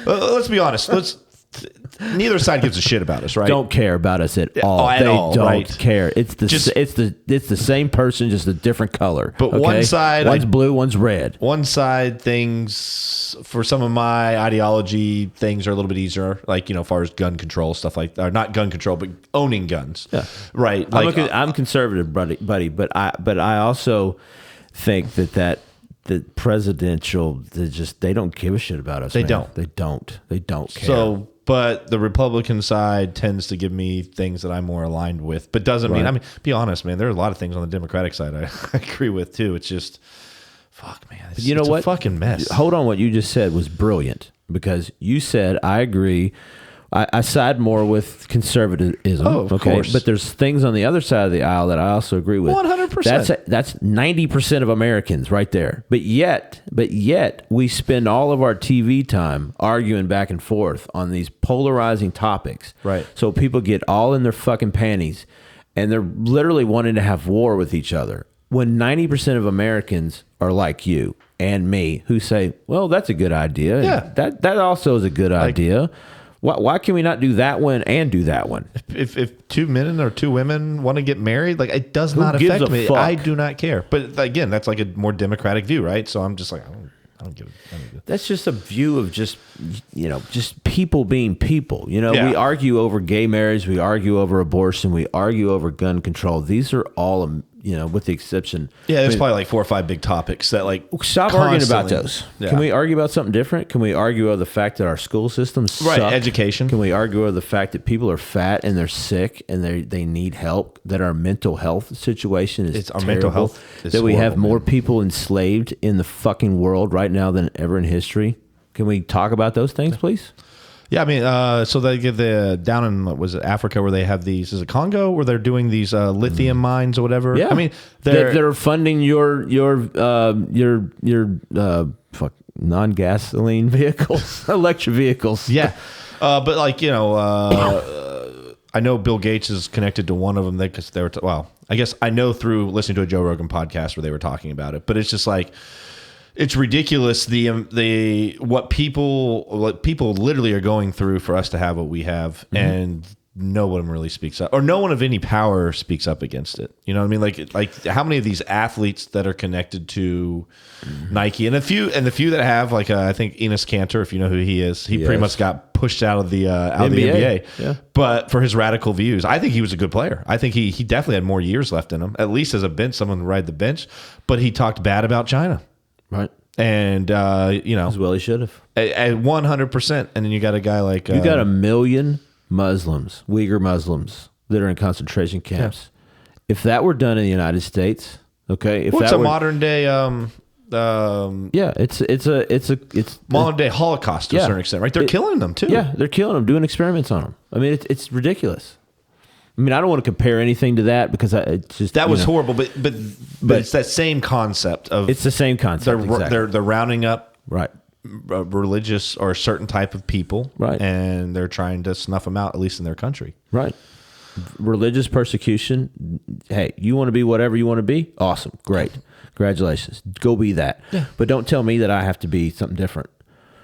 let's be honest. Neither side gives a shit about us, right? Don't care about us at all. They don't care. It's the same person, just a different color. But one side, one's blue, one's red. One side, things for some of my ideology, things are a little bit easier, as far as gun control stuff or not gun control, but owning guns. Yeah, right. I'm conservative, buddy, but I also think that the presidential, they don't give a shit about us. They don't care. So. But the Republican side tends to give me things that I'm more aligned with, but doesn't mean, be honest, man, there are a lot of things on the Democratic side I agree with too. It's just, fuck, man. It's a fucking mess. Hold on. What you just said was brilliant, because you said, I agree. I side more with conservatism. Oh, of course. But there's things on the other side of the aisle that I also agree with. 100%. That's 90% of Americans right there. But yet we spend all of our TV time arguing back and forth on these polarizing topics. Right. So people get all in their fucking panties, and they're literally wanting to have war with each other. When 90% of Americans are like you and me, who say, well, that's a good idea. Yeah. That also is a good idea. Why can we not do that one and do that one? If two men or two women want to get married, it does not affect me. Fuck? I do not care. But again, that's a more democratic view, right? So I'm just I don't give a. That's just a view of just people being people. We argue over gay marriage, we argue over abortion, we argue over gun control. These are all, with the exception. Yeah, there's probably 4 or 5 big topics that stop arguing about those. Yeah. Can we argue about something different? Can we argue over the fact that our school systems suck? Right, education. Can we argue over the fact that people are fat and they're sick and they need help? That our mental health situation is terrible? Our mental health is that we have more people enslaved in the fucking world right now than ever in history? Can we talk about those things, please? Yeah, so they give down in Africa, where they have these, is it Congo, where they're doing these lithium mines or whatever? Yeah, they're funding your non-gasoline vehicles, electric vehicles. Yeah, but I know Bill Gates is connected to one of them because they were I guess I know through listening to a Joe Rogan podcast where they were talking about it, but it's just it's ridiculous what people literally are going through for us to have what we have, and no one really speaks up, or no one of any power speaks up against it. You know what I mean? Like how many of these athletes that are connected to Nike, and the few that have, like I think Enes Kanter, if you know who he is, he pretty much got pushed out of the NBA. Yeah. But for his radical views, I think he was a good player. I think he definitely had more years left in him, at least as a bench, someone to ride the bench. But he talked bad about China, Right. and As well he should have. at 100%. And then you got a guy like You got 1 million Muslims, Uyghur Muslims, that are in concentration camps. If that were done in the United States, okay, if it's that a were, modern day it's modern day Holocaust to a certain extent, right? They're killing them too. Yeah, they're killing them, doing experiments on them. I mean, it's ridiculous. I mean, I don't want to compare anything to that because it's just That was horrible, but it's that same concept of It's the same concept. they're rounding up Right. religious or a certain type of people, Right. and they're trying to snuff them out, at least in their country. Right. Religious persecution. Hey, you want to be whatever you want to be? Awesome. Great. Congratulations. Go be that. Yeah. But don't tell me that I have to be something different.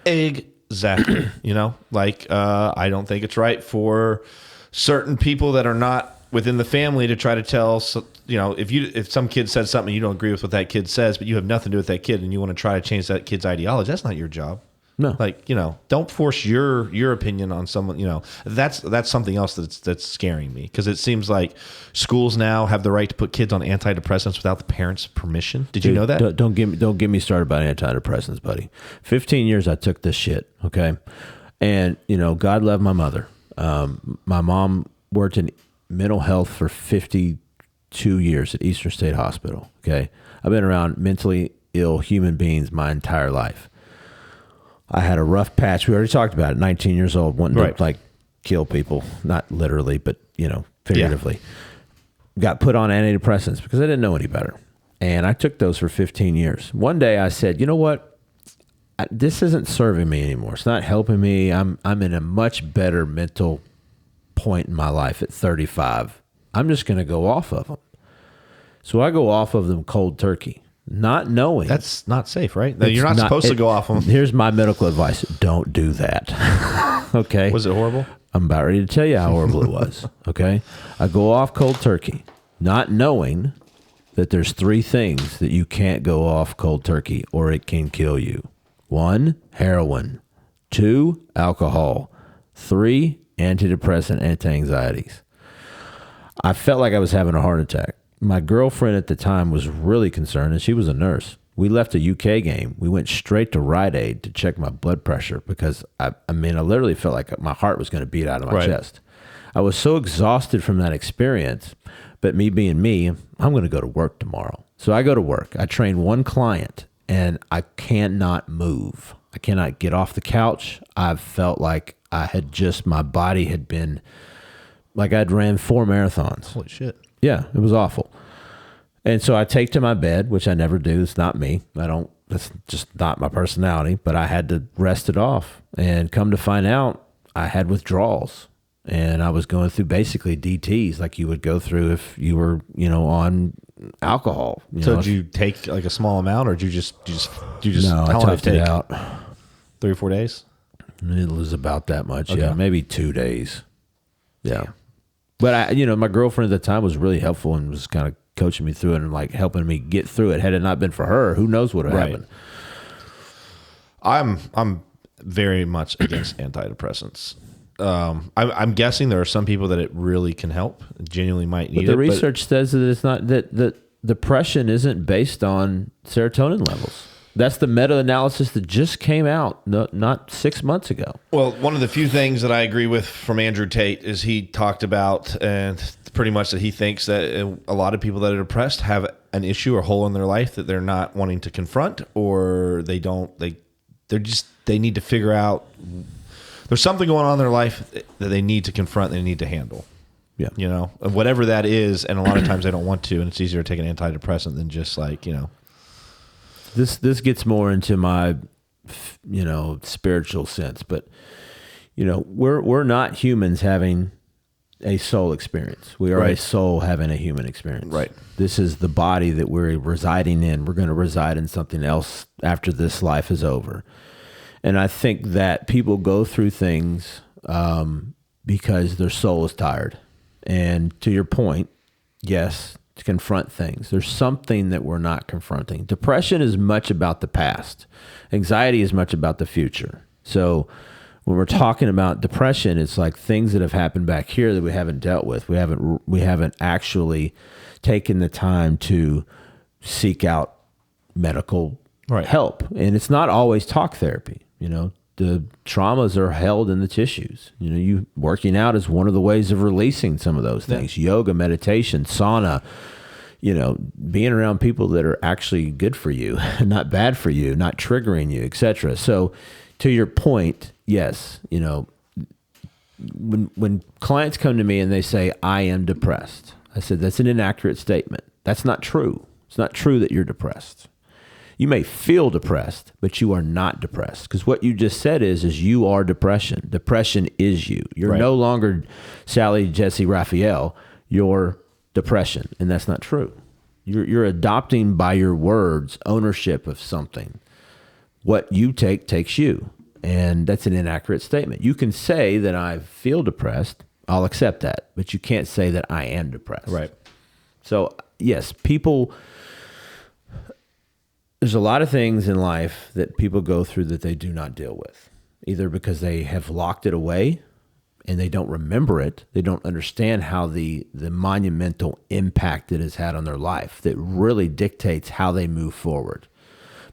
Exactly. I don't think it's right for certain people that are not within the family to try to tell, if some kid said something you don't agree with what that kid says, but you have nothing to do with that kid and you want to try to change that kid's ideology, that's not your job. No. Don't force your opinion on someone. That's something else that's scaring me, because it seems like schools now have the right to put kids on antidepressants without the parents' permission. Did you know that? Don't get me started about antidepressants, buddy. 15 years I took this shit, okay? And, God love my mother. My mom worked in mental health for 52 years at Eastern State Hospital, okay? I've been around mentally ill human beings my entire life. I had a rough patch. We already talked about it. 19 years old, wanting to kill people, not literally, but figuratively. Yeah. Got put on antidepressants because I didn't know any better, and I took those for 15 years. One day I said, you know what? This isn't serving me anymore. It's not helping me. I'm in a much better mental point in my life at 35. I'm just going to go off of them. So I go off of them cold turkey. Not knowing. That's not safe, right? You're not supposed to go off them. Here's my medical advice. Don't do that. Okay. Was it horrible? I'm about ready to tell you how horrible it was. Okay. I go off cold turkey, not knowing that there's 3 things that you can't go off cold turkey or it can kill you. 1, heroin. 2, alcohol. 3, antidepressant, anti-anxieties. I felt like I was having a heart attack. My girlfriend at the time was really concerned, and she was a nurse. We left a UK game. We went straight to Rite Aid to check my blood pressure because, I literally felt like my heart was going to beat out of my chest. I was so exhausted from that experience, but me being me, I'm going to go to work tomorrow. So I go to work. I train one client, and I cannot move. I cannot get off the couch. I felt like my body had been, like I'd ran 4 marathons. Holy shit. Yeah, it was awful. And so I take to my bed, which I never do. It's not me. That's just not my personality, but I had to rest it off. And come to find out, I had withdrawals. And I was going through basically DTs like you would go through if you were, on alcohol. Did you take like a small amount, or did you just No, I toughed it out. 3 or 4 days? It was about that much. Okay. Yeah, maybe 2 days. Yeah. But my girlfriend at the time was really helpful and was kind of coaching me through it and like helping me get through it. Had it not been for her, who knows what would have happened. I'm very much against antidepressants. I'm guessing there are some people that it really can help, genuinely might need it. But the research says that it's not that depression isn't based on serotonin levels. That's the meta-analysis that just came out not 6 months ago. Well, one of the few things that I agree with from Andrew Tate is he talked about, and pretty much that he thinks that a lot of people that are depressed have an issue or hole in their life that they're not wanting to confront, or they need to figure out. There's something going on in their life that they need to confront, they need to handle. Yeah. Whatever that is, and a lot of times they don't want to, and it's easier to take an antidepressant than just This gets more into my, spiritual sense, but we're not humans having a soul experience. We are a soul having a human experience. Right. This is the body that we're residing in. We're going to reside in something else after this life is over. And I think that people go through things because their soul is tired. And to your point, yes, to confront things. There's something that we're not confronting. Depression is much about the past. Anxiety is much about the future. So when we're talking about depression, it's like things that have happened back here that we haven't dealt with. We haven't actually taken the time to seek out medical help. And it's not always talk therapy. The traumas are held in the tissues. You working out is one of the ways of releasing some of those things. Yeah. Yoga, meditation, sauna, being around people that are actually good for you, not bad for you, not triggering you, etc. So to your point, yes, when clients come to me and they say, I am depressed, I said, that's an inaccurate statement. That's not true. It's not true that you're depressed. You may feel depressed, but you are not depressed. Because what you just said is you are depression. Depression is you. You're no longer Sally, Jesse, Raphael. You're depression. And that's not true. You're adopting by your words ownership of something. What you take takes you. And that's an inaccurate statement. You can say that I feel depressed. I'll accept that. But you can't say that I am depressed. Right. So, yes, there's a lot of things in life that people go through that they do not deal with, either because they have locked it away and they don't remember it. They don't understand how the monumental impact it has had on their life that really dictates how they move forward,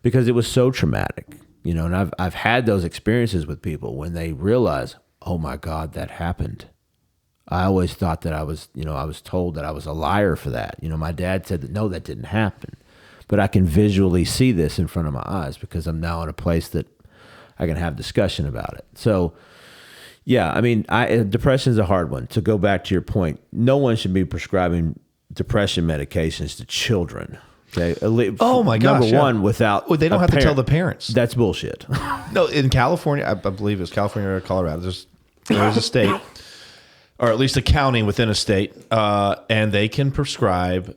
because it was so traumatic. And I've had those experiences with people when they realize, oh my God, that happened. I always thought that I was told that I was a liar for that. My dad said that, no, that didn't happen. But I can visually see this in front of my eyes because I'm now in a place that I can have discussion about it. So, yeah, I mean, depression is a hard one. To go back to your point, no one should be prescribing depression medications to children. Okay. Oh my gosh! Number one, without they don't have to tell the parents. That's bullshit. No, in California, I believe it's California or Colorado. There's a state, or at least a county within a state, and they can prescribe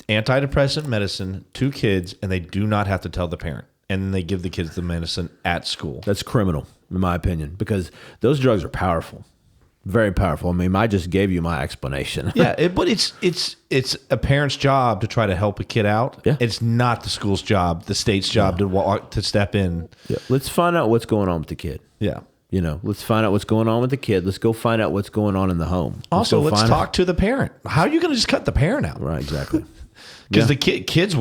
antidepressant medicine to kids, and they do not have to tell the parent. And then they give the kids the medicine at school. That's criminal, in my opinion, because those drugs are powerful. Very powerful. I mean, I just gave you my explanation. Yeah, but it's a parent's job to try to help a kid out. Yeah. It's not the school's job, the state's job to step in. Yeah. Let's find out what's going on with the kid. Yeah. Let's find out what's going on with the kid. Let's go find out what's going on in the home. Let's talk to the parent. How are you going to just cut the parent out? Right, exactly. Because the kids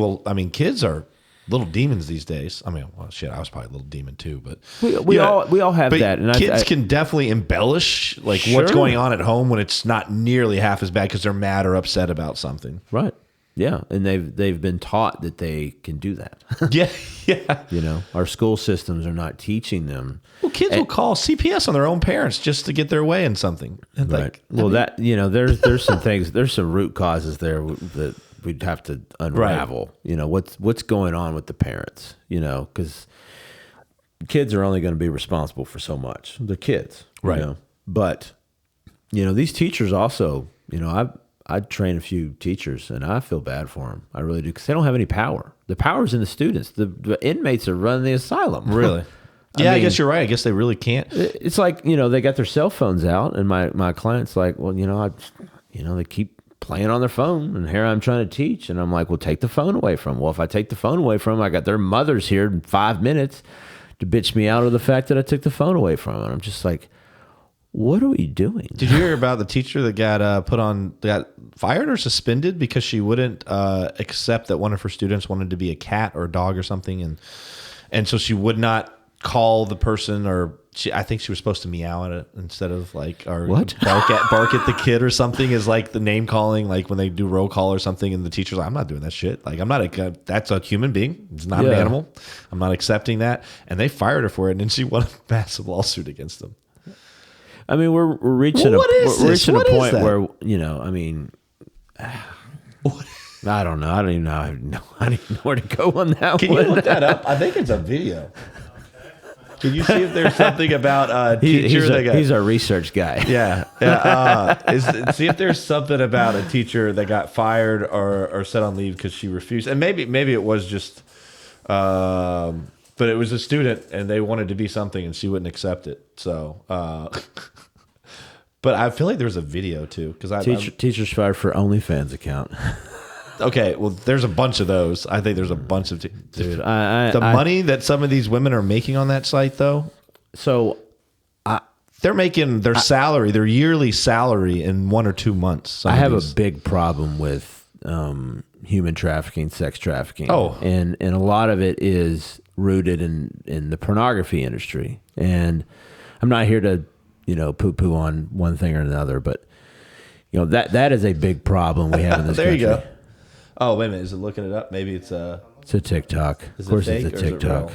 are little demons these days. I mean, well, shit, I was probably a little demon too, but we all have that. And kids can definitely embellish what's going on at home when it's not nearly half as bad because they're mad or upset about something. Right. Yeah, and they've been taught that they can do that. Yeah. Our school systems are not teaching them. Well, kids will call CPS on their own parents just to get their way in something. And right. There's some things. There's some root causes there that we'd have to unravel. Right. What's going on with the parents? Because kids are only going to be responsible for so much. They're kids, right? But these teachers also. I train a few teachers, and I feel bad for them. I really do, because they don't have any power. The power's in the students. The inmates are running the asylum. Really? I guess you're right. I guess they really can't. It's like, they got their cell phones out, and my client's like, well, they keep playing on their phone, and here I'm trying to teach, and I'm like, well, take the phone away from them. Well, if I take the phone away from them, I got their mothers here in 5 minutes to bitch me out of the fact that I took the phone away from them. And I'm just like, what are we doing? Did you hear about the teacher that got fired or suspended because she wouldn't accept that one of her students wanted to be a cat or a dog or something, and so she would not call the person, or I think she was supposed to meow at it instead of what? bark at the kid or something, is like the name calling, like when they do roll call or something, and the teacher's like, I'm not doing that shit. Like, that's a human being. It's not an animal. I'm not accepting that. And they fired her for it, and then she won a massive lawsuit against them. I mean, we're reaching a point where, I mean, I don't know. I don't even know where to go on that. Can you look that up? I think it's a video. Can you see if there's something about a teacher he's our research guy. Yeah. See if there's something about a teacher that got fired or set on leave because she refused. And maybe it was just, but it was a student and they wanted to be something and she wouldn't accept it. So, But I feel like there's a video too because Teachers fired for OnlyFans account. Okay, well, there's a bunch of those. I think there's a bunch of Dude, the money that some of these women are making on that site, though. So they're making their salary, their yearly salary, in 1 or 2 months. I have a big problem with human trafficking, sex trafficking. Oh, and a lot of it is rooted in the pornography industry. And I'm not here to poo-poo on one thing or another, but that is a big problem we have in this there country. There you go. Oh, wait a minute. Is it looking it up? Maybe it's a TikTok. Of course, it's a TikTok.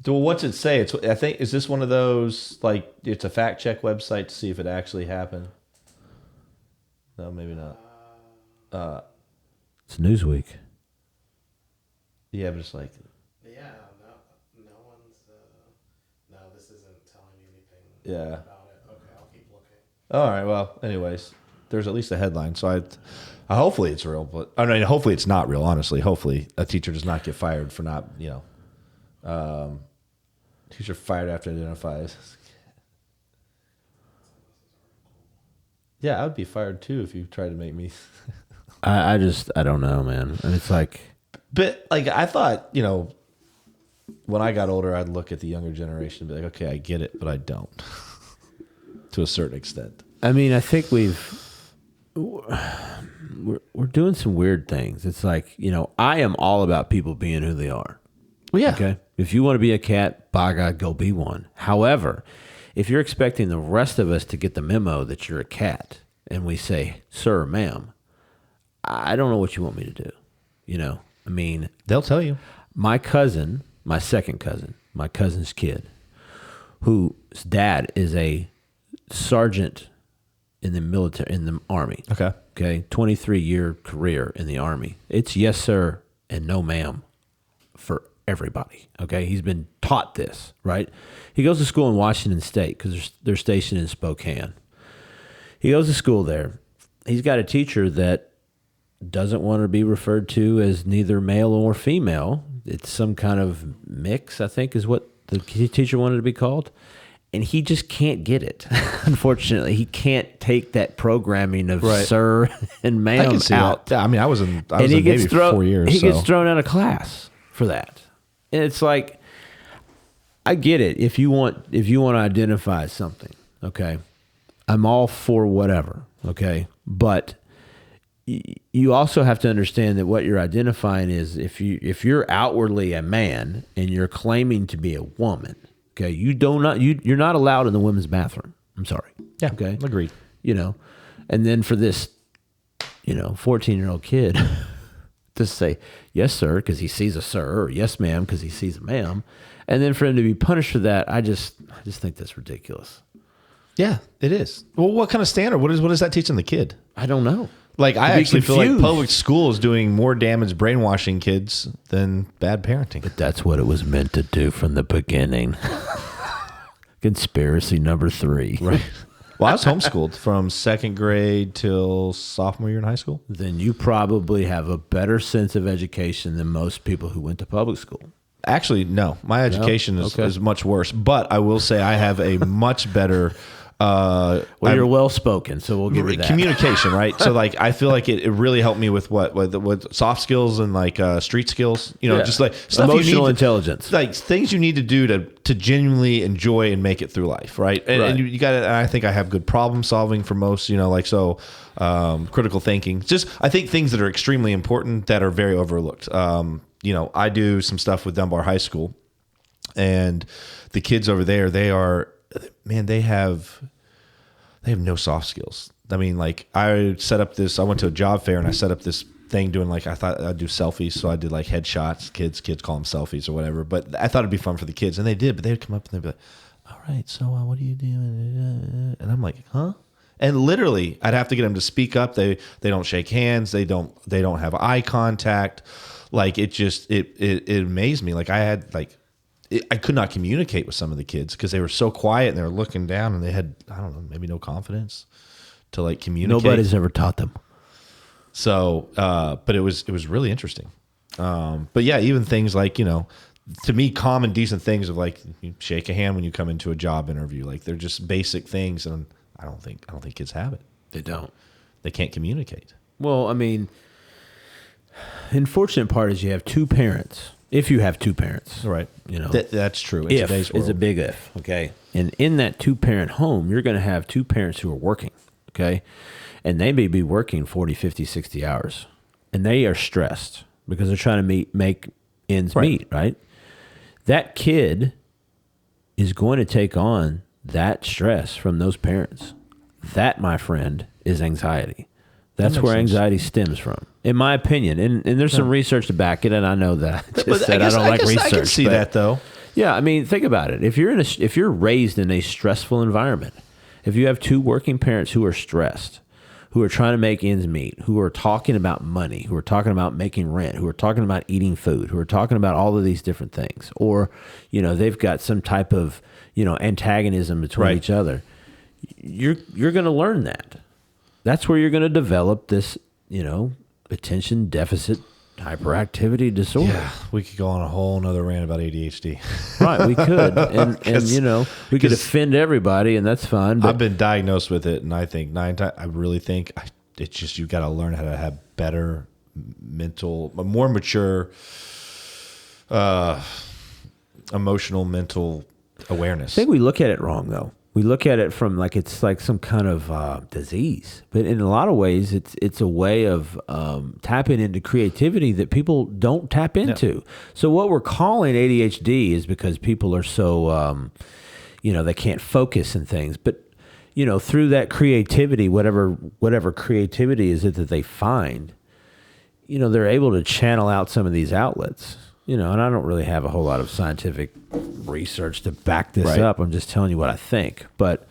Well, what's it say? I think, is this one of those, like, it's a fact check website to see if it actually happened? No, maybe not. It's Newsweek. Yeah, but it's like. Yeah, no one's. No, this isn't telling me anything Yeah. about it. Okay, I'll keep looking. All right. Well, anyways, there's at least a headline. So hopefully it's real, but I mean, hopefully it's not real. Honestly, hopefully a teacher does not get fired for not, teacher fired after identifies. Yeah, I would be fired too if you tried to make me. I don't know, man. And it's like, but like I thought, when I got older, I'd look at the younger generation and be like, okay, I get it, but I don't. To a certain extent. I mean, I think we're doing some weird things. It's like, I am all about people being who they are. Well, yeah. Okay. If you want to be a cat, by God, go be one. However, if you're expecting the rest of us to get the memo that you're a cat, and we say, sir, ma'am, I don't know what you want me to do. I mean, they'll tell you. My cousin, my second cousin, my cousin's kid, whose dad is a sergeant in the military, in the Army. Okay. 23-year career in the Army. It's yes, sir, and no, ma'am for everybody. Okay. He's been taught this, right? He goes to school in Washington State because they're stationed in Spokane. He goes to school there. He's got a teacher that doesn't want to be referred to as neither male or female. It's some kind of mix, I think, is what the teacher wanted to be called. And he just can't get it. Unfortunately, he can't take that programming of sir and ma'am I can see out. That. I mean, I was in Navy for 4 years. He gets thrown out of class for that. And it's like, I get it. If you want to identify something, okay, I'm all for whatever, okay, but you also have to understand that what you're identifying is if you're outwardly a man and you're claiming to be a woman, okay, you're not allowed in the women's bathroom. I'm sorry. Yeah. Okay. Agreed. And then for this, 14-year-old kid to say yes, sir, because he sees a sir, or yes, ma'am, because he sees a ma'am, and then for him to be punished for that, I just think that's ridiculous. Yeah, it is. Well, what kind of standard? What is that teaching the kid? I don't know. Like, I actually feel like public school is doing more damage brainwashing kids than bad parenting. But that's what it was meant to do from the beginning. Conspiracy number 3. Right. Well, I was homeschooled from 2nd grade till sophomore year in high school. Then you probably have a better sense of education than most people who went to public school. Actually, no. My education is much worse. But I will say I have a much better... you're well spoken, so we'll give you that. Communication, right? So, like, I feel like it really helped me with what soft skills and like street skills. Just like stuff emotional intelligence, like things you need to do to genuinely enjoy and make it through life, right? And you got to. I think I have good problem solving for most. Critical thinking. Just I think things that are extremely important that are very overlooked. I do some stuff with Dunbar High School, and the kids over there, they have no soft skills. I mean, like I went to a job fair and I set up this thing doing like, I thought I'd do selfies. So I did like headshots, kids call them selfies or whatever, but I thought it'd be fun for the kids and they did, but they'd come up and they'd be like, all right, so what do you do? And I'm like, huh? And literally I'd have to get them to speak up. They don't shake hands. They don't have eye contact. Like it amazed me. Like I could not communicate with some of the kids because they were so quiet and they were looking down and they had, I don't know, maybe no confidence to like communicate. Nobody's ever taught them. So, but it was really interesting. But yeah, even things like, to me, common, decent things of like you shake a hand when you come into a job interview. Like they're just basic things, and I don't think kids have it. They don't. They can't communicate. Well, I mean, the unfortunate part is you have two parents. If you have two parents, Right. you know, That's true. In if today's world. is a big if. Okay, and in that two-parent home, you're going to have two parents who are working. Okay, and they may be working 40, 50, 60 hours, and they are stressed because they're trying to make ends meet. Right. That kid is going to take on that stress from those parents. That, my friend, is anxiety. That's where anxiety stems from, in my opinion. And there's some research to back it, and I know that. I just said I don't like research. I can see that, though. Yeah, I mean, think about it. If you're raised in a stressful environment, if you have two working parents who are stressed, who are trying to make ends meet, who are talking about money, who are talking about making rent, who are talking about eating food, who are talking about all of these different things, or, you know, they've got some type of, you know, antagonism between each other, you're going to learn that. That's where you're going to develop this, you know, attention deficit hyperactivity disorder. Yeah, we could go on a whole nother rant about ADHD. Right, we could. And you know, we could offend everybody, and that's fine. But I've been diagnosed with it, and I think I really think it's just you got to learn how to have better mental, more mature, emotional, mental awareness. I think we look at it wrong, though. We look at it from like it's like some kind of disease, but in a lot of ways, it's a way of tapping into creativity that people don't tap into. Yeah. So what we're calling ADHD is because people are so, you know, they can't focus and things. But you know, through that creativity, whatever creativity is it that they find, you know, they're able to channel out some of these outlets. You know, and I don't really have a whole lot of scientific research to back this up. I'm just telling you what I think. But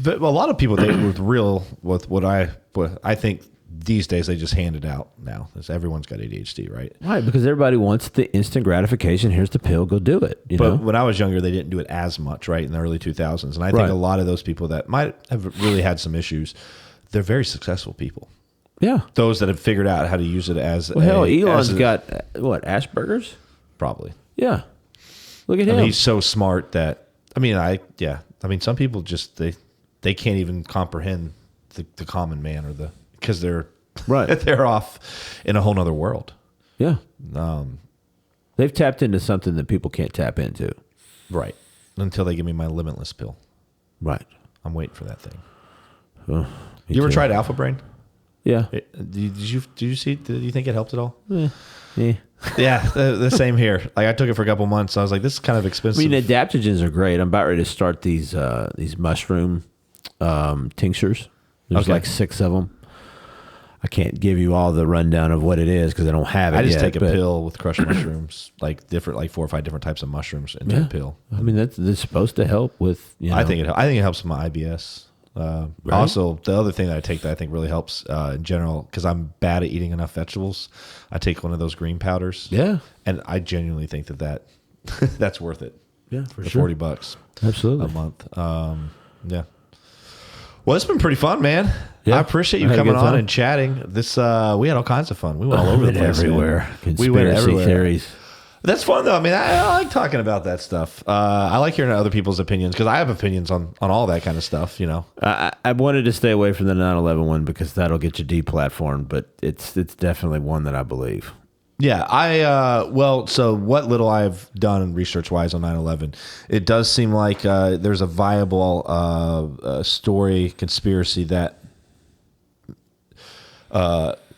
a lot of people with what I think these days they just hand it out now. Everyone's got ADHD, right? Right, because everybody wants the instant gratification. Here's the pill, go do it. You know? When I was younger, they didn't do it as much, right, in the early 2000s. And I think a lot of those people that might have really had some issues, they're very successful people. Yeah. Those that have figured out how to use it as Elon's got, what, Asperger's? Probably. Yeah. Look at him. I mean, he's so smart that, some people just, they can't even comprehend the common man because they're, they're off in a whole nother world. Yeah. They've tapped into something that people can't tap into. Right. Until they give me my limitless pill. Right. I'm waiting for that thing. Oh, you ever tried Alpha Brain? Yeah. Did you see? Did you think it helped at all? Yeah. Yeah, the same here. Like I took it for a couple months. I was like, this is kind of expensive. I mean, adaptogens are great. I'm about ready to start these mushroom tinctures. There's like 6 of them. I can't give you all the rundown of what it is because I don't have it. I just take a pill with crushed mushrooms, like 4 or 5 different types of mushrooms into a pill. I mean, that's supposed to help with. You know, I think it helps with my IBS. Also, the other thing that I take that I think really helps in general, because I'm bad at eating enough vegetables, I take one of those green powders. Yeah. And I genuinely think that that's worth it. Yeah, for sure. $40. Absolutely. A month. Yeah. Well, it's been pretty fun, man. Yeah. I appreciate you coming on and chatting. This we had all kinds of fun. We went all over the place. Everywhere. We went everywhere. Theories. That's fun, though. I mean, I like talking about that stuff. I like hearing other people's opinions because I have opinions on all that kind of stuff, you know. I wanted to stay away from the 9/11 one because that'll get you deplatformed, but it's definitely one that I believe. Yeah, so what little I've done research-wise on 9/11, it does seem like there's a viable story, conspiracy that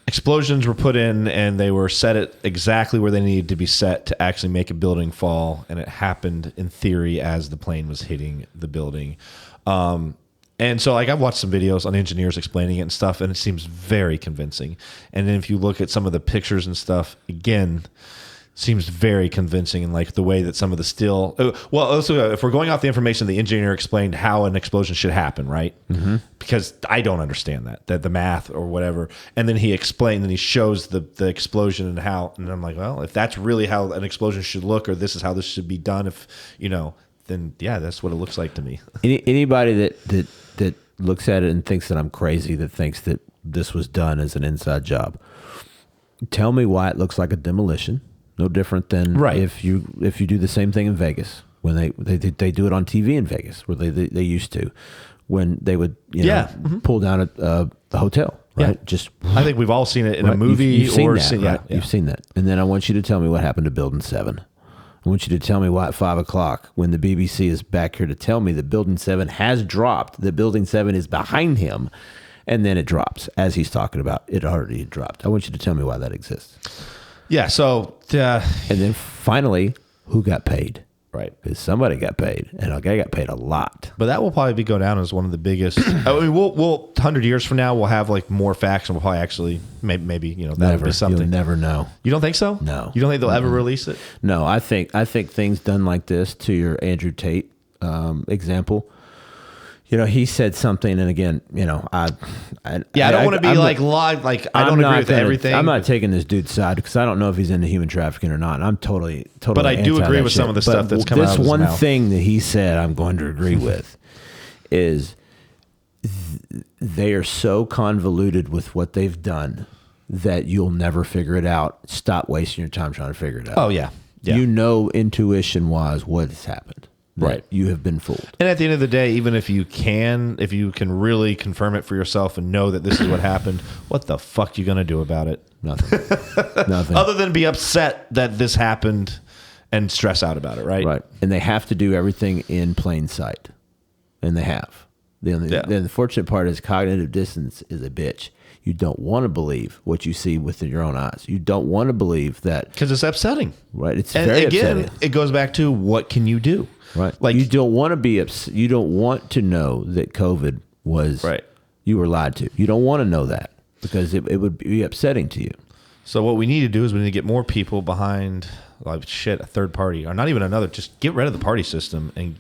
explosions were put in and they were set at exactly where they needed to be set to actually make a building fall, and it happened in theory as the plane was hitting the building. And so, like, I've watched some videos on engineers explaining it and stuff, and it seems very convincing. And then if you look at some of the pictures and stuff, again, seems very convincing in, like, the way that some of the steel... Well, also, if we're going off the information, the engineer explained how an explosion should happen, right? Mm-hmm. Because I don't understand that the math or whatever. And then he explained, and he shows the explosion and how... And I'm like, well, if that's really how an explosion should look, or this is how this should be done, if, you know... then yeah, that's what it looks like to me. Anybody that looks at it and thinks that I'm crazy, that thinks that this was done as an inside job, tell me why it looks like a demolition. No different than if you do the same thing in Vegas when they do it on TV in Vegas, where they used to, when they would pull down at the hotel. Right. Yeah. Just I think we've all seen it in a movie you've seen or that, right? You've seen that. And then I want you to tell me what happened to Building 7. I want you to tell me why at 5 o'clock, when the BBC is back here to tell me that Building 7 has dropped, that Building 7 is behind him, and then it drops as he's talking about it already dropped. I want you to tell me why that exists. Yeah. So, and then finally, who got paid? Right. Because somebody got paid, and a guy got paid a lot. But that will probably go down as one of the biggest. I mean, we'll 100 years from now, we'll have like more facts, and we'll probably actually maybe that'll be something. You'll never know. You don't think so? No. You don't think they'll ever release it? No, I think things done like this, to your Andrew Tate example. He said something, and again, I don't want to be live. Like, I don't agree with everything. I'm not taking this dude's side because I don't know if he's into human trafficking or not. I'm totally. But I do agree with some of the stuff that's coming out of his mouth. This one thing that he said, I'm going to agree with, is they are so convoluted with what they've done that you'll never figure it out. Stop wasting your time trying to figure it out. Oh yeah. Intuition wise what has happened. Right. You have been fooled. And at the end of the day, even if you can really confirm it for yourself and know that this is what happened, what the fuck you going to do about it? Nothing. Nothing. Other than be upset that this happened and stress out about it, right? Right. And they have to do everything in plain sight. And they have. The fortunate part is cognitive dissonance is a bitch. You don't want to believe what you see with your own eyes. You don't want to believe that. Because it's upsetting. Right. It's very upsetting. It goes back to what can you do? Right. Like, you don't want to be you don't want to know that COVID was you were lied to. You don't want to know that because it would be upsetting to you. So what we need to do is we need to get more people behind a third party, or not even another. Just get rid of the party system and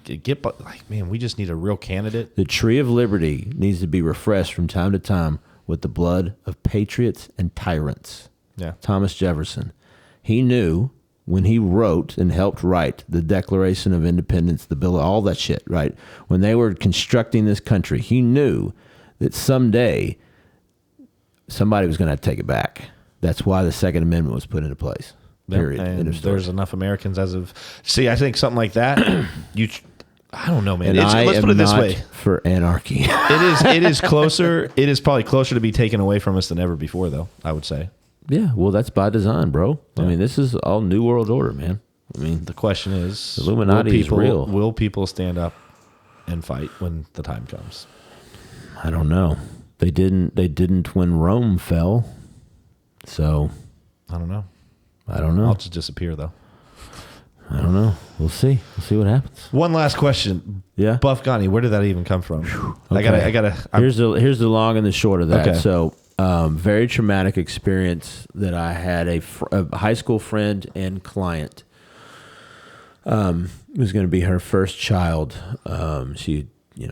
we just need a real candidate. The tree of liberty needs to be refreshed from time to time with the blood of patriots and tyrants. Yeah. Thomas Jefferson. He knew when he wrote and helped write the Declaration of Independence, the Bill, all that shit, right? When they were constructing this country, he knew that someday somebody was going to have to take it back. That's why the Second Amendment was put into place. Period. And there's enough Americans I think something like that, I don't know, man. Let's put it this way. For anarchy. It is closer. It is probably closer to be taken away from us than ever before, though, I would say. Yeah, well, that's by design, bro. Yeah. I mean, this is all New World Order, man. I mean, the question is, Illuminati is real. Will people stand up and fight when the time comes? I don't know. They didn't when Rome fell. So, I don't know. I'll just disappear, though. I don't know. We'll see. We'll see what happens. One last question. Yeah. Buff Gandhi, where did that even come from? Okay. I gotta. Here's the long and the short of that. Okay. So, very traumatic experience that I had. A high school friend and client. It was going to be her first child. She,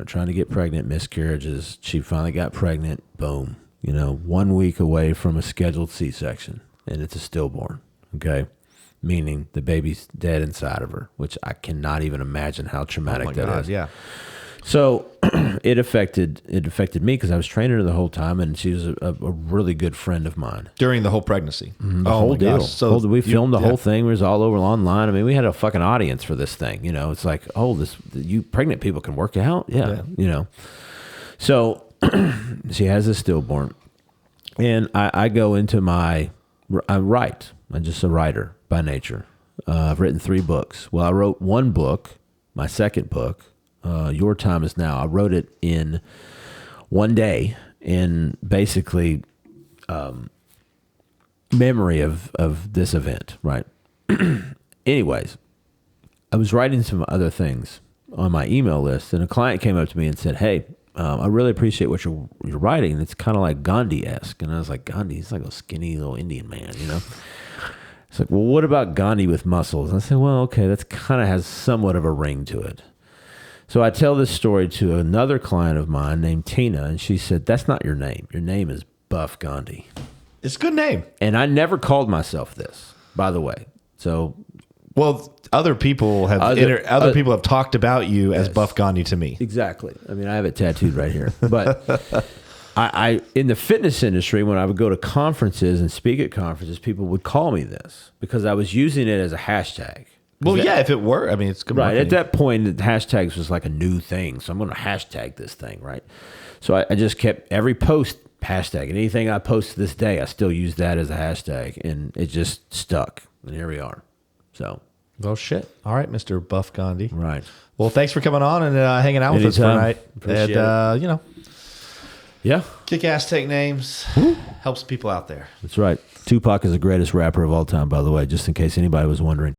trying to get pregnant, miscarriages. She finally got pregnant. Boom. 1 week away from a scheduled C-section, and it's a stillborn. Okay. Meaning the baby's dead inside of her, which I cannot even imagine how traumatic that is. Yeah. So it affected me because I was training her the whole time, and she was a really good friend of mine during the whole pregnancy. The whole deal. So we filmed the whole thing. It was all over online. I mean, we had a fucking audience for this thing. It's like, you pregnant people can work out. Yeah. So she has a stillborn, and I go into I write. I'm just a writer by nature. I've written 3 books. Well, I wrote 1 book, my second book, Your Time Is Now. I wrote it in 1 day in basically memory of this event, right? Anyways, I was writing some other things on my email list, and a client came up to me and said, hey, I really appreciate what you're writing. It's kind of like Gandhi-esque. And I was like, Gandhi? He's like a skinny little Indian man, It's like, well, what about Gandhi with muscles? And I said, well, okay, that's kind of has somewhat of a ring to it. So I tell this story to another client of mine named Tina, and she said, that's not your name. Your name is Buff Gandhi. It's a good name. And I never called myself this, by the way. So, well, other people have people have talked about you as Buff Gandhi to me. Exactly. I mean, I have it tattooed right here. But I in the fitness industry, when I would go to conferences and speak at conferences, people would call me this because I was using it as a hashtag. Well, yeah, if it were, I mean, it's good Right. marketing. At that point, the hashtags was like a new thing. So I'm going to hashtag this thing, right? So I just kept every post hashtag. And anything I post to this day, I still use that as a hashtag. And it just stuck. And here we are. So. Well, shit. All right, Mr. Buff Gandhi. Right. Well, thanks for coming on and hanging out with us Anytime. tonight. Appreciate And, you know, Yeah. kick-ass take names helps people out there. That's right. Tupac is the greatest rapper of all time, by the way, just in case anybody was wondering.